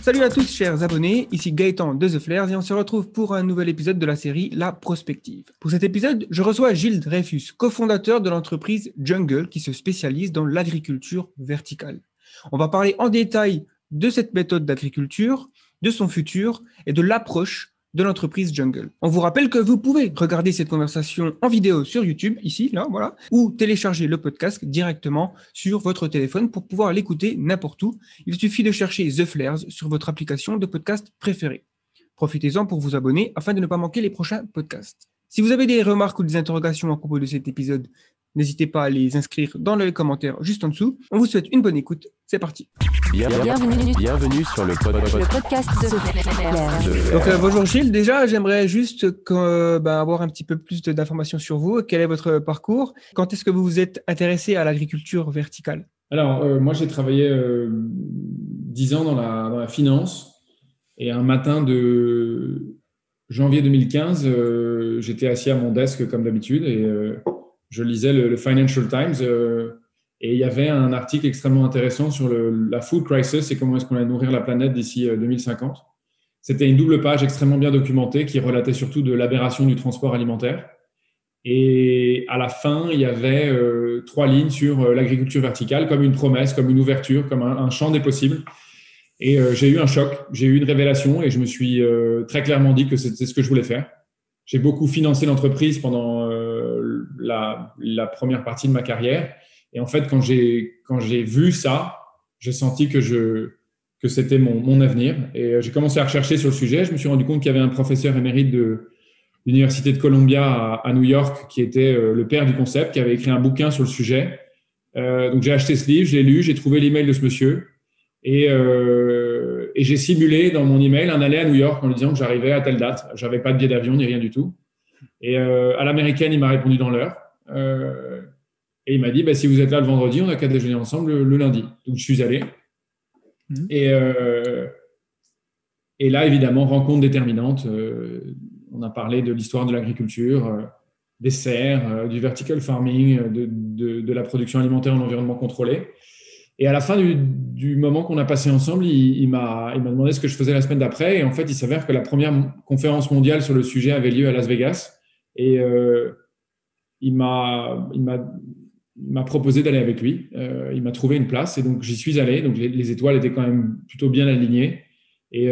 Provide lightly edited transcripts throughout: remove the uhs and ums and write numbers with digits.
Salut à tous chers abonnés, ici Gaëtan de The Flares et on se retrouve pour un nouvel épisode de la série La Prospective. Pour cet épisode, je reçois Gilles Dreyfus, cofondateur de l'entreprise Jungle qui se spécialise dans l'agriculture verticale. On va parler en détail de cette méthode d'agriculture, de son futur et de l'approche de l'entreprise Jungle. On vous rappelle que vous pouvez regarder cette conversation en vidéo sur YouTube, ici, là, voilà, ou télécharger le podcast directement sur votre téléphone pour pouvoir l'écouter n'importe où. Il suffit de chercher The Flares sur votre application de podcast préférée. Profitez-en pour vous abonner afin de ne pas manquer les prochains podcasts. Si vous avez des remarques ou des interrogations à propos de cet épisode, n'hésitez pas à les inscrire dans les commentaires juste en dessous. On vous souhaite une bonne écoute. C'est parti. Bienvenue sur le podcast de Flares. Donc bonjour Gilles, déjà j'aimerais juste avoir un petit peu plus d'informations sur vous. Quel est votre parcours? Quand est-ce que vous vous êtes intéressé à l'agriculture verticale? Alors moi j'ai travaillé 10 ans dans la finance et un matin de janvier 2015 j'étais assis à mon desk comme d'habitude et je lisais le Financial Times et il y avait un article extrêmement intéressant sur la food crisis et comment est-ce qu'on allait nourrir la planète d'ici 2050. C'était une double page extrêmement bien documentée qui relatait surtout de l'aberration du transport alimentaire. Et à la fin, il y avait 3 lignes sur l'agriculture verticale comme une promesse, comme une ouverture, comme un champ des possibles. Et j'ai eu un choc, j'ai eu une révélation et je me suis très clairement dit que c'était ce que je voulais faire. J'ai beaucoup financé l'entreprise pendant la première partie de ma carrière. Et en fait, quand j'ai vu ça, j'ai senti que c'était mon avenir. Et j'ai commencé à rechercher sur le sujet. Je me suis rendu compte qu'il y avait un professeur émérite de l'Université de Columbia à New York qui était le père du concept, qui avait écrit un bouquin sur le sujet. Donc, j'ai acheté ce livre, je l'ai lu, j'ai trouvé l'email de ce monsieur. Et j'ai simulé dans mon email un aller à New York en lui disant que j'arrivais à telle date. Je n'avais pas de billet d'avion ni rien du tout. Et à l'américaine, il m'a répondu dans l'heure. Et il m'a dit, si vous êtes là le vendredi, on n'a qu'à déjeuner ensemble le lundi. Donc, je suis allé. Et là, évidemment, rencontre déterminante. On a parlé de l'histoire de l'agriculture, des serres, du vertical farming, de la production alimentaire en environnement contrôlé. Et à la fin du moment qu'on a passé ensemble, il m'a demandé ce que je faisais la semaine d'après. Et en fait, il s'avère que la première conférence mondiale sur le sujet avait lieu à Las Vegas. Et il m'a proposé d'aller avec lui. Il m'a trouvé une place et donc j'y suis allé. Donc les étoiles étaient quand même plutôt bien alignées. Et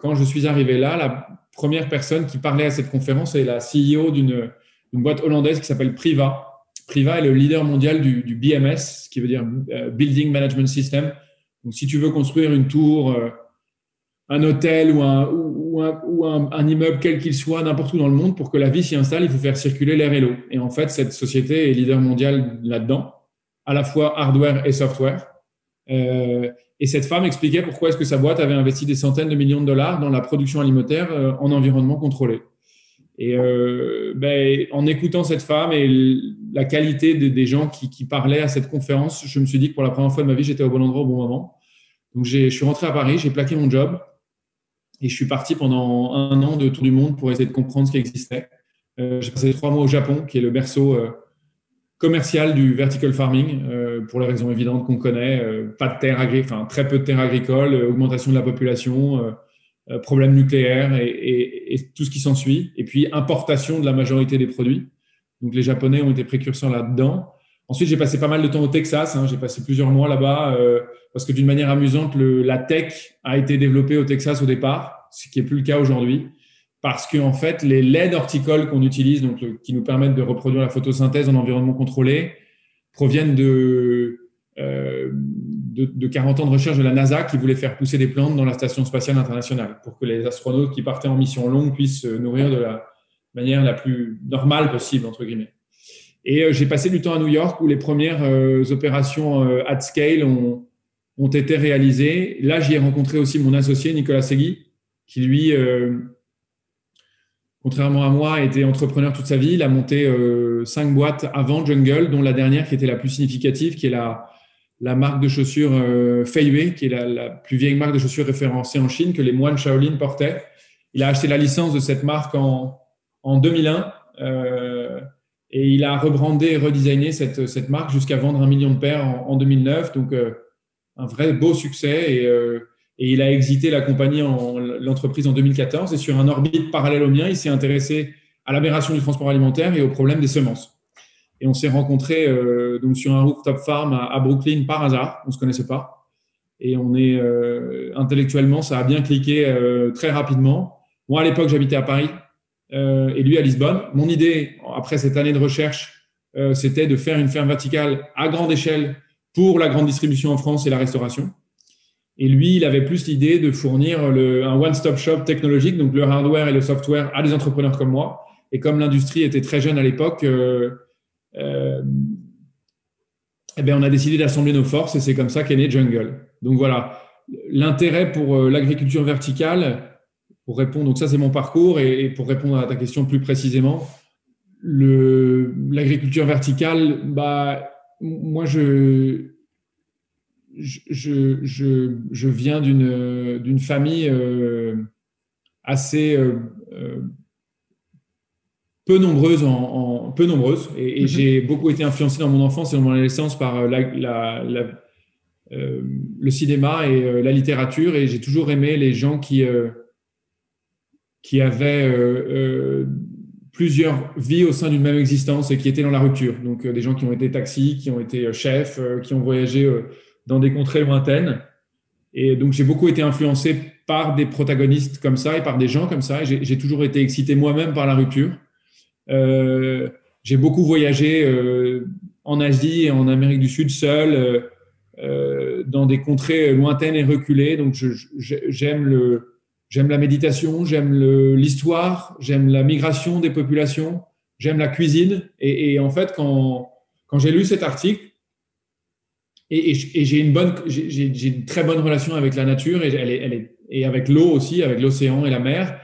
quand je suis arrivé là, la première personne qui parlait à cette conférence est la CEO d'une boîte hollandaise qui s'appelle Priva. Priva est le leader mondial du BMS, ce qui veut dire Building Management System. Donc si tu veux construire une tour, un hôtel ou un immeuble quel qu'il soit, n'importe où dans le monde, pour que la vie s'y installe, il faut faire circuler l'air et l'eau. Et en fait, cette société est leader mondial là-dedans, à la fois hardware et software. Et cette femme expliquait pourquoi est-ce que sa boîte avait investi des centaines de millions de dollars dans la production alimentaire en environnement contrôlé. Et en écoutant cette femme et la qualité des gens qui parlaient à cette conférence, je me suis dit que pour la première fois de ma vie, j'étais au bon endroit au bon moment. Donc, je suis rentré à Paris, j'ai plaqué mon job. Et je suis parti pendant 1 an de tour du monde pour essayer de comprendre ce qui existait. J'ai passé 3 mois au Japon, qui est le berceau commercial du vertical farming, pour les raisons évidentes qu'on connaît. Pas de terre agricole, très peu de terre agricole, augmentation de la population, problèmes nucléaires et tout ce qui s'ensuit. Et puis, importation de la majorité des produits. Donc, les Japonais ont été précurseurs là-dedans. Ensuite, j'ai passé pas mal de temps au Texas. J'ai passé plusieurs mois là-bas parce que d'une manière amusante, la tech a été développée au Texas au départ, ce qui n'est plus le cas aujourd'hui. Parce qu'en fait, les LED horticoles qu'on utilise, donc qui nous permettent de reproduire la photosynthèse en environnement contrôlé, proviennent de 40 ans de recherche de la NASA qui voulait faire pousser des plantes dans la Station spatiale internationale pour que les astronautes qui partaient en mission longue puissent se nourrir de la manière la plus normale possible, entre guillemets. Et j'ai passé du temps à New York où les premières opérations at scale ont été réalisées. Là, j'y ai rencontré aussi mon associé Nicolas Segui, qui lui, contrairement à moi, a été entrepreneur toute sa vie. Il a monté 5 boîtes avant Jungle, dont la dernière qui était la plus significative, qui est la marque de chaussures Feiyue, qui est la plus vieille marque de chaussures référencée en Chine, que les moines Shaolin portaient. Il a acheté la licence de cette marque en 2001 et il a rebrandé et redesigné cette marque jusqu'à vendre 1 million de paires en 2009. Donc, un vrai beau succès. Et il a exité l'entreprise en 2014. Et sur un orbite parallèle au mien, il s'est intéressé à l'aberration du transport alimentaire et au problème des semences. Et on s'est rencontrés donc sur un rooftop farm à Brooklyn par hasard. On ne se connaissait pas. Et intellectuellement, ça a bien cliqué très rapidement. Moi, à l'époque, j'habitais à Paris et lui à Lisbonne. Mon idée, après cette année de recherche, c'était de faire une ferme verticale à grande échelle pour la grande distribution en France et la restauration. Et lui, il avait plus l'idée de fournir un one-stop shop technologique, donc le hardware et le software, à des entrepreneurs comme moi. Et comme l'industrie était très jeune à l'époque, on a décidé d'assembler nos forces et c'est comme ça qu'est né Jungle. Donc voilà, l'intérêt pour l'agriculture verticale, pour répondre, donc ça c'est mon parcours, et pour répondre à ta question plus précisément, l'agriculture verticale, moi je viens d'une famille assez peu nombreuse et j'ai beaucoup été influencé dans mon enfance et dans mon adolescence par le cinéma et la littérature, et j'ai toujours aimé les gens qui avaient plusieurs vies au sein d'une même existence et qui étaient dans la rupture. Donc des gens qui ont été taxis, qui ont été chefs, qui ont voyagé dans des contrées lointaines. Et donc j'ai beaucoup été influencé par des protagonistes comme ça et par des gens comme ça. Et j'ai toujours été excité moi-même par la rupture. J'ai beaucoup voyagé en Asie et en Amérique du Sud seul, dans des contrées lointaines et reculées. Donc j'aime la méditation, j'aime l'histoire, j'aime la migration des populations, j'aime la cuisine. Et en fait, quand j'ai lu cet article, et j'ai une très bonne relation avec la nature et avec l'eau aussi, avec l'océan et la mer.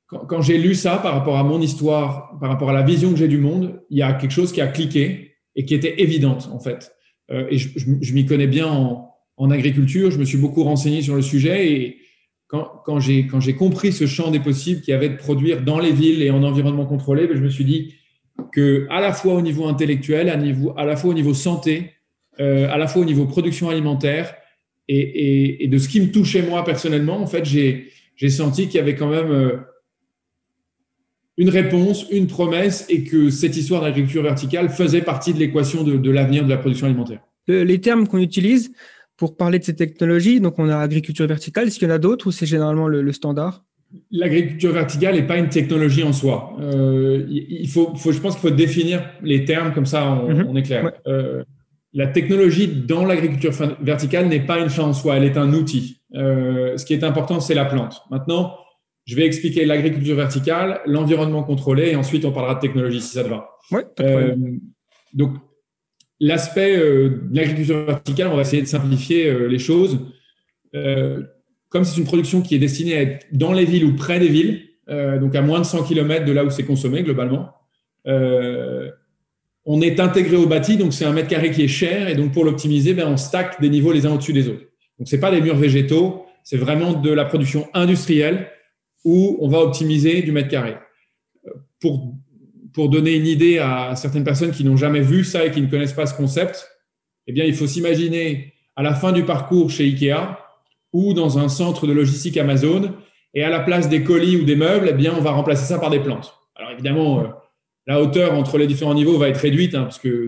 Quand j'ai lu ça par rapport à mon histoire, par rapport à la vision que j'ai du monde, il y a quelque chose qui a cliqué et qui était évidente en fait. Et je m'y connais bien en agriculture, je me suis beaucoup renseigné sur le sujet, et quand j'ai compris ce champ des possibles qu'il y avait de produire dans les villes et en environnement contrôlé, je me suis dit que à la fois au niveau intellectuel, à la fois au niveau santé, à la fois au niveau production alimentaire et de ce qui me touchait moi personnellement, en fait, j'ai senti qu'il y avait quand même une réponse, une promesse, et que cette histoire d'agriculture verticale faisait partie de l'équation de l'avenir de la production alimentaire. Les termes qu'on utilise pour parler de ces technologies, donc on a agriculture verticale, est-ce qu'il y en a d'autres ou c'est généralement le standard? L'agriculture verticale n'est pas une technologie en soi. Je pense qu'il faut définir les termes, comme ça on est clair. Ouais. La technologie dans l'agriculture verticale n'est pas une fin en soi, elle est un outil. Ce qui est important, c'est la plante. Maintenant, je vais expliquer l'agriculture verticale, l'environnement contrôlé, et ensuite on parlera de technologie, si ça te va. Oui, donc, l'aspect de l'agriculture verticale, on va essayer de simplifier les choses. Comme c'est une production qui est destinée à être dans les villes ou près des villes, donc à moins de 100 km de là où c'est consommé globalement, on est intégré au bâti, donc c'est un mètre carré qui est cher, et donc pour l'optimiser, on stack des niveaux les uns au-dessus des autres. Donc ce n'est pas des murs végétaux, c'est vraiment de la production industrielle où on va optimiser du mètre carré. Pour donner une idée à certaines personnes qui n'ont jamais vu ça et qui ne connaissent pas ce concept, eh bien, il faut s'imaginer à la fin du parcours chez Ikea ou dans un centre de logistique Amazon, et à la place des colis ou des meubles, eh bien, on va remplacer ça par des plantes. Alors évidemment, la hauteur entre les différents niveaux va être réduite, parce que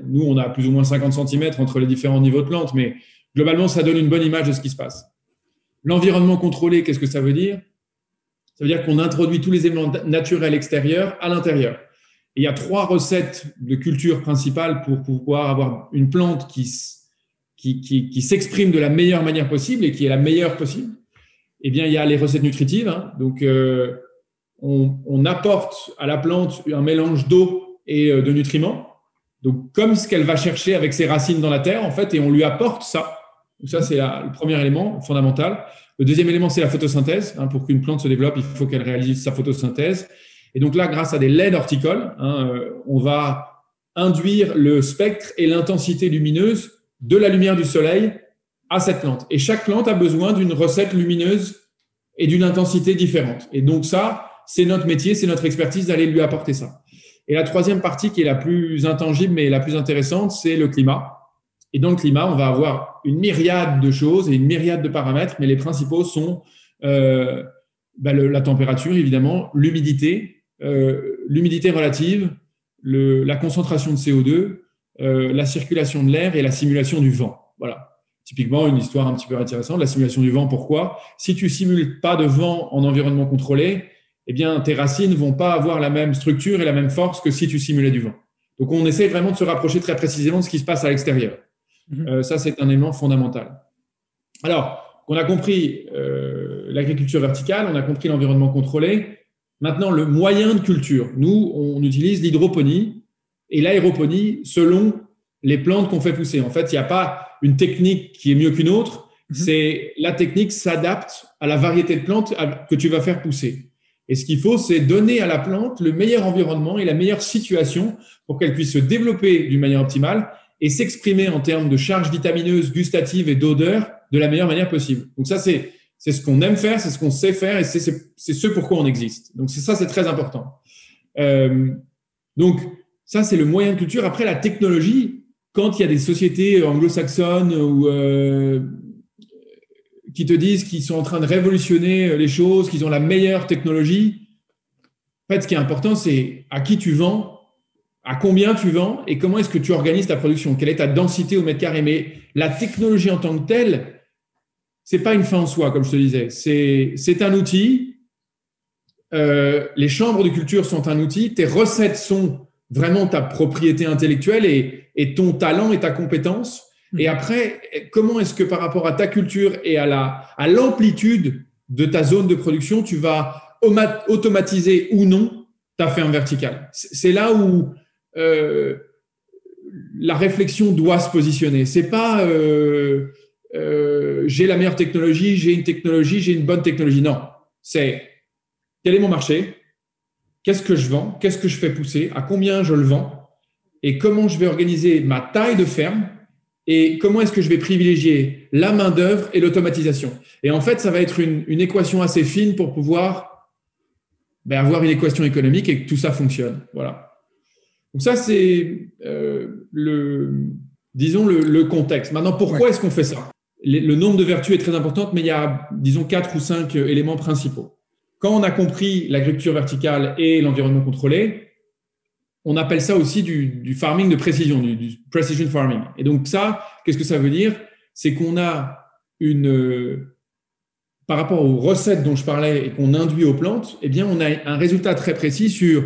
nous, on a plus ou moins 50 cm entre les différents niveaux de plantes, mais globalement, ça donne une bonne image de ce qui se passe. L'environnement contrôlé, qu'est-ce que ça veut dire? Ça veut dire qu'on introduit tous les éléments naturels extérieurs à l'intérieur. Et il y a 3 recettes de culture principales pour pouvoir avoir une plante qui s'exprime de la meilleure manière possible et qui est la meilleure possible. Eh bien, il y a les recettes nutritives. Donc, on apporte à la plante un mélange d'eau et de nutriments. Donc, comme ce qu'elle va chercher avec ses racines dans la terre, en fait, et on lui apporte ça. Donc ça, c'est le premier élément fondamental. Le deuxième élément, c'est la photosynthèse. Pour qu'une plante se développe, il faut qu'elle réalise sa photosynthèse. Et donc là, grâce à des LED horticoles, on va induire le spectre et l'intensité lumineuse de la lumière du soleil à cette plante. Et chaque plante a besoin d'une recette lumineuse et d'une intensité différente. Et donc ça, c'est notre métier, c'est notre expertise d'aller lui apporter ça. Et la troisième partie, qui est la plus intangible mais la plus intéressante, c'est le climat. Et dans le climat, on va avoir une myriade de choses et une myriade de paramètres, mais les principaux sont la température, évidemment, l'humidité relative, la concentration de CO2, la circulation de l'air et la simulation du vent. Voilà. Typiquement, une histoire un petit peu intéressante, la simulation du vent. Pourquoi ? Si tu simules pas de vent en environnement contrôlé, eh bien, tes racines vont pas avoir la même structure et la même force que si tu simulais du vent. Donc, on essaie vraiment de se rapprocher très précisément de ce qui se passe à l'extérieur. Ça, c'est un élément fondamental. Alors, on a compris l'agriculture verticale, on a compris l'environnement contrôlé. Maintenant, le moyen de culture. Nous, on utilise l'hydroponie et l'aéroponie selon les plantes qu'on fait pousser. En fait, il n'y a pas une technique qui est mieux qu'une autre. C'est la technique s'adapte à la variété de plantes que tu vas faire pousser. Et ce qu'il faut, c'est donner à la plante le meilleur environnement et la meilleure situation pour qu'elle puisse se développer d'une manière optimale et s'exprimer en termes de charge vitamineuse, gustative et d'odeur de la meilleure manière possible. Donc ça, c'est ce qu'on aime faire, c'est ce qu'on sait faire et c'est ce pourquoi on existe. Donc c'est très important. Donc ça, c'est le moyen de culture. Après, la technologie, quand il y a des sociétés anglo-saxonnes ou qui te disent qu'ils sont en train de révolutionner les choses, qu'ils ont la meilleure technologie, en fait, ce qui est important, c'est à qui tu vends, à combien tu vends et comment est-ce que tu organises ta production, quelle est ta densité au mètre carré. Mais la technologie en tant que telle, c'est pas une fin en soi, comme je te disais. C'est un outil. Les chambres de culture sont un outil. Tes recettes sont vraiment ta propriété intellectuelle et ton talent et ta compétence. Et après, comment est-ce que par rapport à ta culture et à l'amplitude de ta zone de production, tu vas automatiser ou non ta ferme verticale. C'est là où la réflexion doit se positionner. C'est pas j'ai la meilleure technologie, j'ai une bonne technologie. Non, c'est quel est mon marché, qu'est-ce que je vends, qu'est-ce que je fais pousser, à combien je le vends et comment je vais organiser ma taille de ferme et comment est-ce que je vais privilégier la main-d'œuvre et l'automatisation. Et en fait, ça va être une équation assez fine pour pouvoir avoir une équation économique et que tout ça fonctionne. Voilà. Donc ça, c'est le contexte. Maintenant, pourquoi est-ce qu'on fait ça ? Le nombre de vertus est très important, mais il y a, disons, 4 ou 5 éléments principaux. Quand on a compris l'agriculture verticale et l'environnement contrôlé, on appelle ça aussi du farming de précision, du precision farming. Et donc ça, qu'est-ce que ça veut dire ? C'est qu'on a par rapport aux recettes dont je parlais et qu'on induit aux plantes, eh bien, on a un résultat très précis sur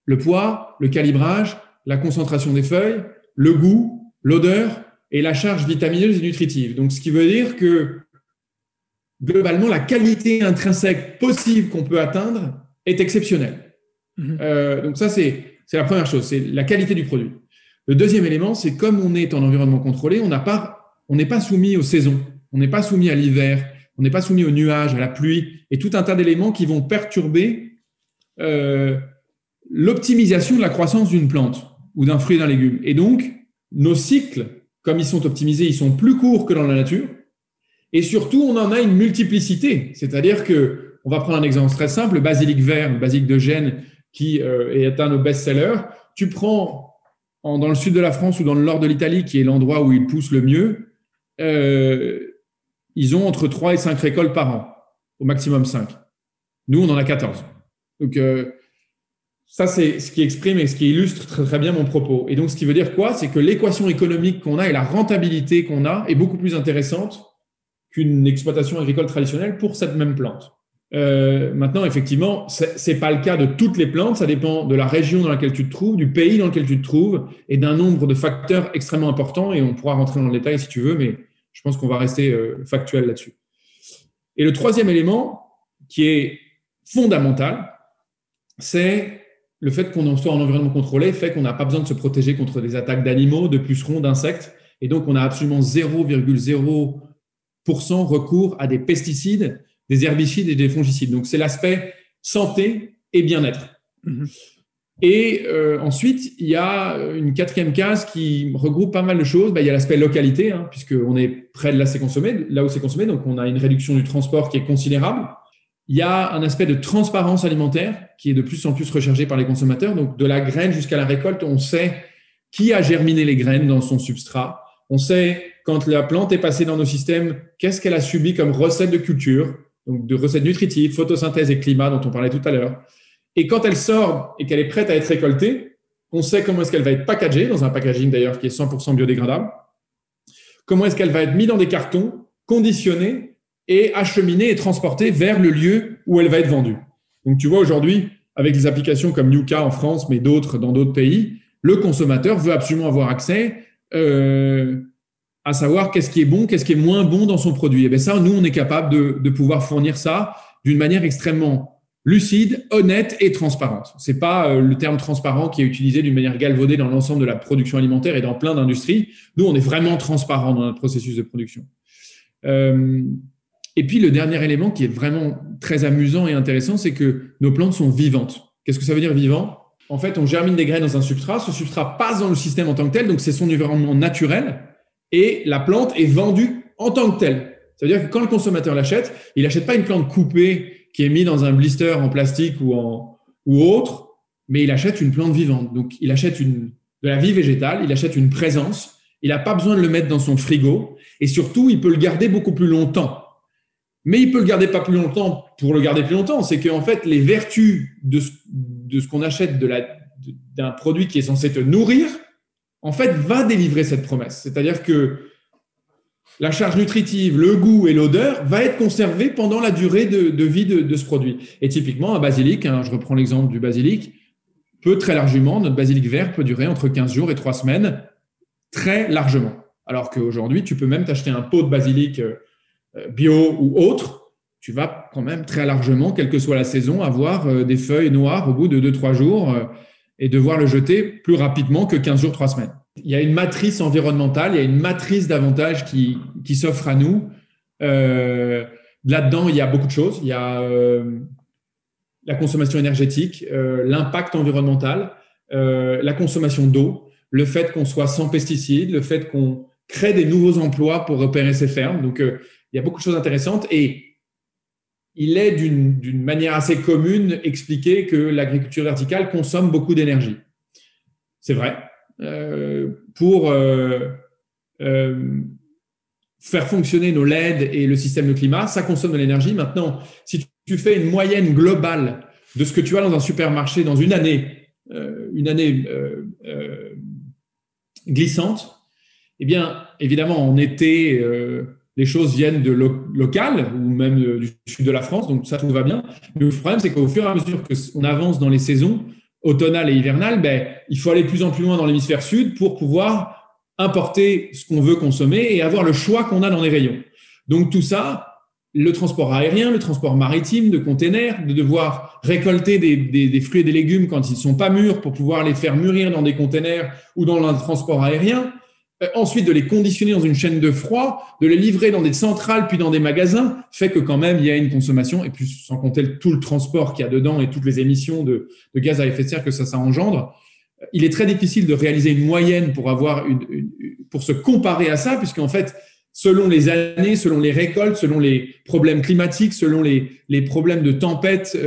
le poids, le calibrage, la concentration des feuilles, le goût, l'odeur et la charge vitamineuse et nutritive. Donc, ce qui veut dire que globalement, la qualité intrinsèque possible qu'on peut atteindre est exceptionnelle. Donc ça, c'est la première chose, c'est la qualité du produit. Le deuxième élément, c'est comme on est en environnement contrôlé, on n'est pas soumis aux saisons, on n'est pas soumis à l'hiver, on n'est pas soumis aux nuages, à la pluie et tout un tas d'éléments qui vont perturber l'optimisation de la croissance d'une plante ou d'un fruit et d'un légume. Et donc, nos cycles, comme ils sont optimisés, ils sont plus courts que dans la nature. Et surtout, on en a une multiplicité. C'est-à-dire que, on va prendre un exemple très simple, le basilic vert, le basilic de Gênes, qui est un de nos best-sellers. Tu prends dans le sud de la France ou dans le nord de l'Italie, qui est l'endroit où ils poussent le mieux, ils ont entre 3 et 5 récoltes par an, au maximum 5. Nous, on en a 14. Donc, ça, c'est ce qui exprime et ce qui illustre très, très bien mon propos. Et donc, ce qui veut dire quoi ? C'est que l'équation économique qu'on a et la rentabilité qu'on a est beaucoup plus intéressante qu'une exploitation agricole traditionnelle pour cette même plante. Maintenant, effectivement, c'est pas le cas de toutes les plantes. Ça dépend de la région dans laquelle tu te trouves, du pays dans lequel tu te trouves et d'un nombre de facteurs extrêmement importants. Et on pourra rentrer dans le détail si tu veux, mais je pense qu'on va rester factuel là-dessus. Et le troisième élément qui est fondamental, c'est le fait qu'on soit en environnement contrôlé fait qu'on n'a pas besoin de se protéger contre des attaques d'animaux, de pucerons, d'insectes. Et donc, on a absolument 0,0% recours à des pesticides, des herbicides et des fongicides. Donc, c'est l'aspect santé et bien-être. Et ensuite, il y a une quatrième case qui regroupe pas mal de choses. Il y a l'aspect localité, puisqu'on est près de là où c'est consommé. Donc, on a une réduction du transport qui est considérable. Il y a un aspect de transparence alimentaire qui est de plus en plus recherché par les consommateurs. Donc, de la graine jusqu'à la récolte, on sait qui a germiné les graines dans son substrat. On sait quand la plante est passée dans nos systèmes, qu'est-ce qu'elle a subi comme recette de culture, donc de recettes nutritives, photosynthèse et climat dont on parlait tout à l'heure. Et quand elle sort et qu'elle est prête à être récoltée, on sait comment est-ce qu'elle va être packagée, dans un packaging d'ailleurs qui est 100% biodégradable. Comment est-ce qu'elle va être mise dans des cartons, conditionnée et acheminée et transportée vers le lieu où elle va être vendue. Donc tu vois aujourd'hui, avec des applications comme Yuka en France, mais d'autres dans d'autres pays, le consommateur veut absolument avoir accès à savoir qu'est-ce qui est bon, qu'est-ce qui est moins bon dans son produit. Et bien ça, nous, on est capable de pouvoir fournir ça d'une manière extrêmement lucide, honnête et transparente. C'est pas le terme transparent qui est utilisé d'une manière galvaudée dans l'ensemble de la production alimentaire et dans plein d'industries. Nous, on est vraiment transparent dans notre processus de production. Et puis, le dernier élément qui est vraiment très amusant et intéressant, c'est que nos plantes sont vivantes. Qu'est-ce que ça veut dire vivant ? En fait, on germine des graines dans un substrat. Ce substrat passe dans le système en tant que tel, donc c'est son environnement naturel. Et la plante est vendue en tant que telle. Ça veut dire que quand le consommateur l'achète, il n'achète pas une plante coupée qui est mise dans un blister en plastique ou autre, mais il achète une plante vivante. Donc, il achète de la vie végétale, il achète une présence. Il n'a pas besoin de le mettre dans son frigo. Et surtout, il peut le garder beaucoup plus longtemps. Mais il peut le garder pas plus longtemps pour le garder plus longtemps. C'est qu'en fait, les vertus de ce qu'on achète d'un produit qui est censé te nourrir, en fait, va délivrer cette promesse. C'est-à-dire que la charge nutritive, le goût et l'odeur va être conservée pendant la durée de vie de ce produit. Et typiquement, un basilic, je reprends l'exemple du basilic, peut très largement, notre basilic vert peut durer entre 15 jours et 3 semaines, très largement. Alors qu'aujourd'hui, tu peux même t'acheter un pot de basilic bio ou autre, tu vas quand même très largement, quelle que soit la saison, avoir des feuilles noires au bout de 2-3 jours et devoir le jeter plus rapidement que 15 jours, 3 semaines. Il y a une matrice environnementale, il y a une matrice d'avantages qui s'offre à nous. Là-dedans, il y a beaucoup de choses. Il y a la consommation énergétique, l'impact environnemental, la consommation d'eau, le fait qu'on soit sans pesticides, le fait qu'on crée des nouveaux emplois pour repérer ces fermes. Donc, il y a beaucoup de choses intéressantes et il est d'une manière assez commune expliqué que l'agriculture verticale consomme beaucoup d'énergie. C'est vrai. Pour faire fonctionner nos LED et le système de climat, ça consomme de l'énergie. Maintenant, si tu fais une moyenne globale de ce que tu as dans un supermarché dans une année glissante, eh bien, évidemment, en été, les choses viennent de local ou même du sud de la France, donc ça, tout va bien. Mais le problème, c'est qu'au fur et à mesure qu'on avance dans les saisons automnales et hivernales, il faut aller de plus en plus loin dans l'hémisphère sud pour pouvoir importer ce qu'on veut consommer et avoir le choix qu'on a dans les rayons. Donc tout ça, le transport aérien, le transport maritime de containers, de devoir récolter des fruits et des légumes quand ils ne sont pas mûrs pour pouvoir les faire mûrir dans des containers ou dans le transport aérien, ensuite de les conditionner dans une chaîne de froid, de les livrer dans des centrales puis dans des magasins, fait que quand même il y a une consommation, et puis sans compter tout le transport qu'il y a dedans et toutes les émissions de gaz à effet de serre que ça engendre. Il est très difficile de réaliser une moyenne pour pour se comparer à ça, puisqu'en fait, selon les années, selon les récoltes, selon les problèmes climatiques, selon les problèmes de tempête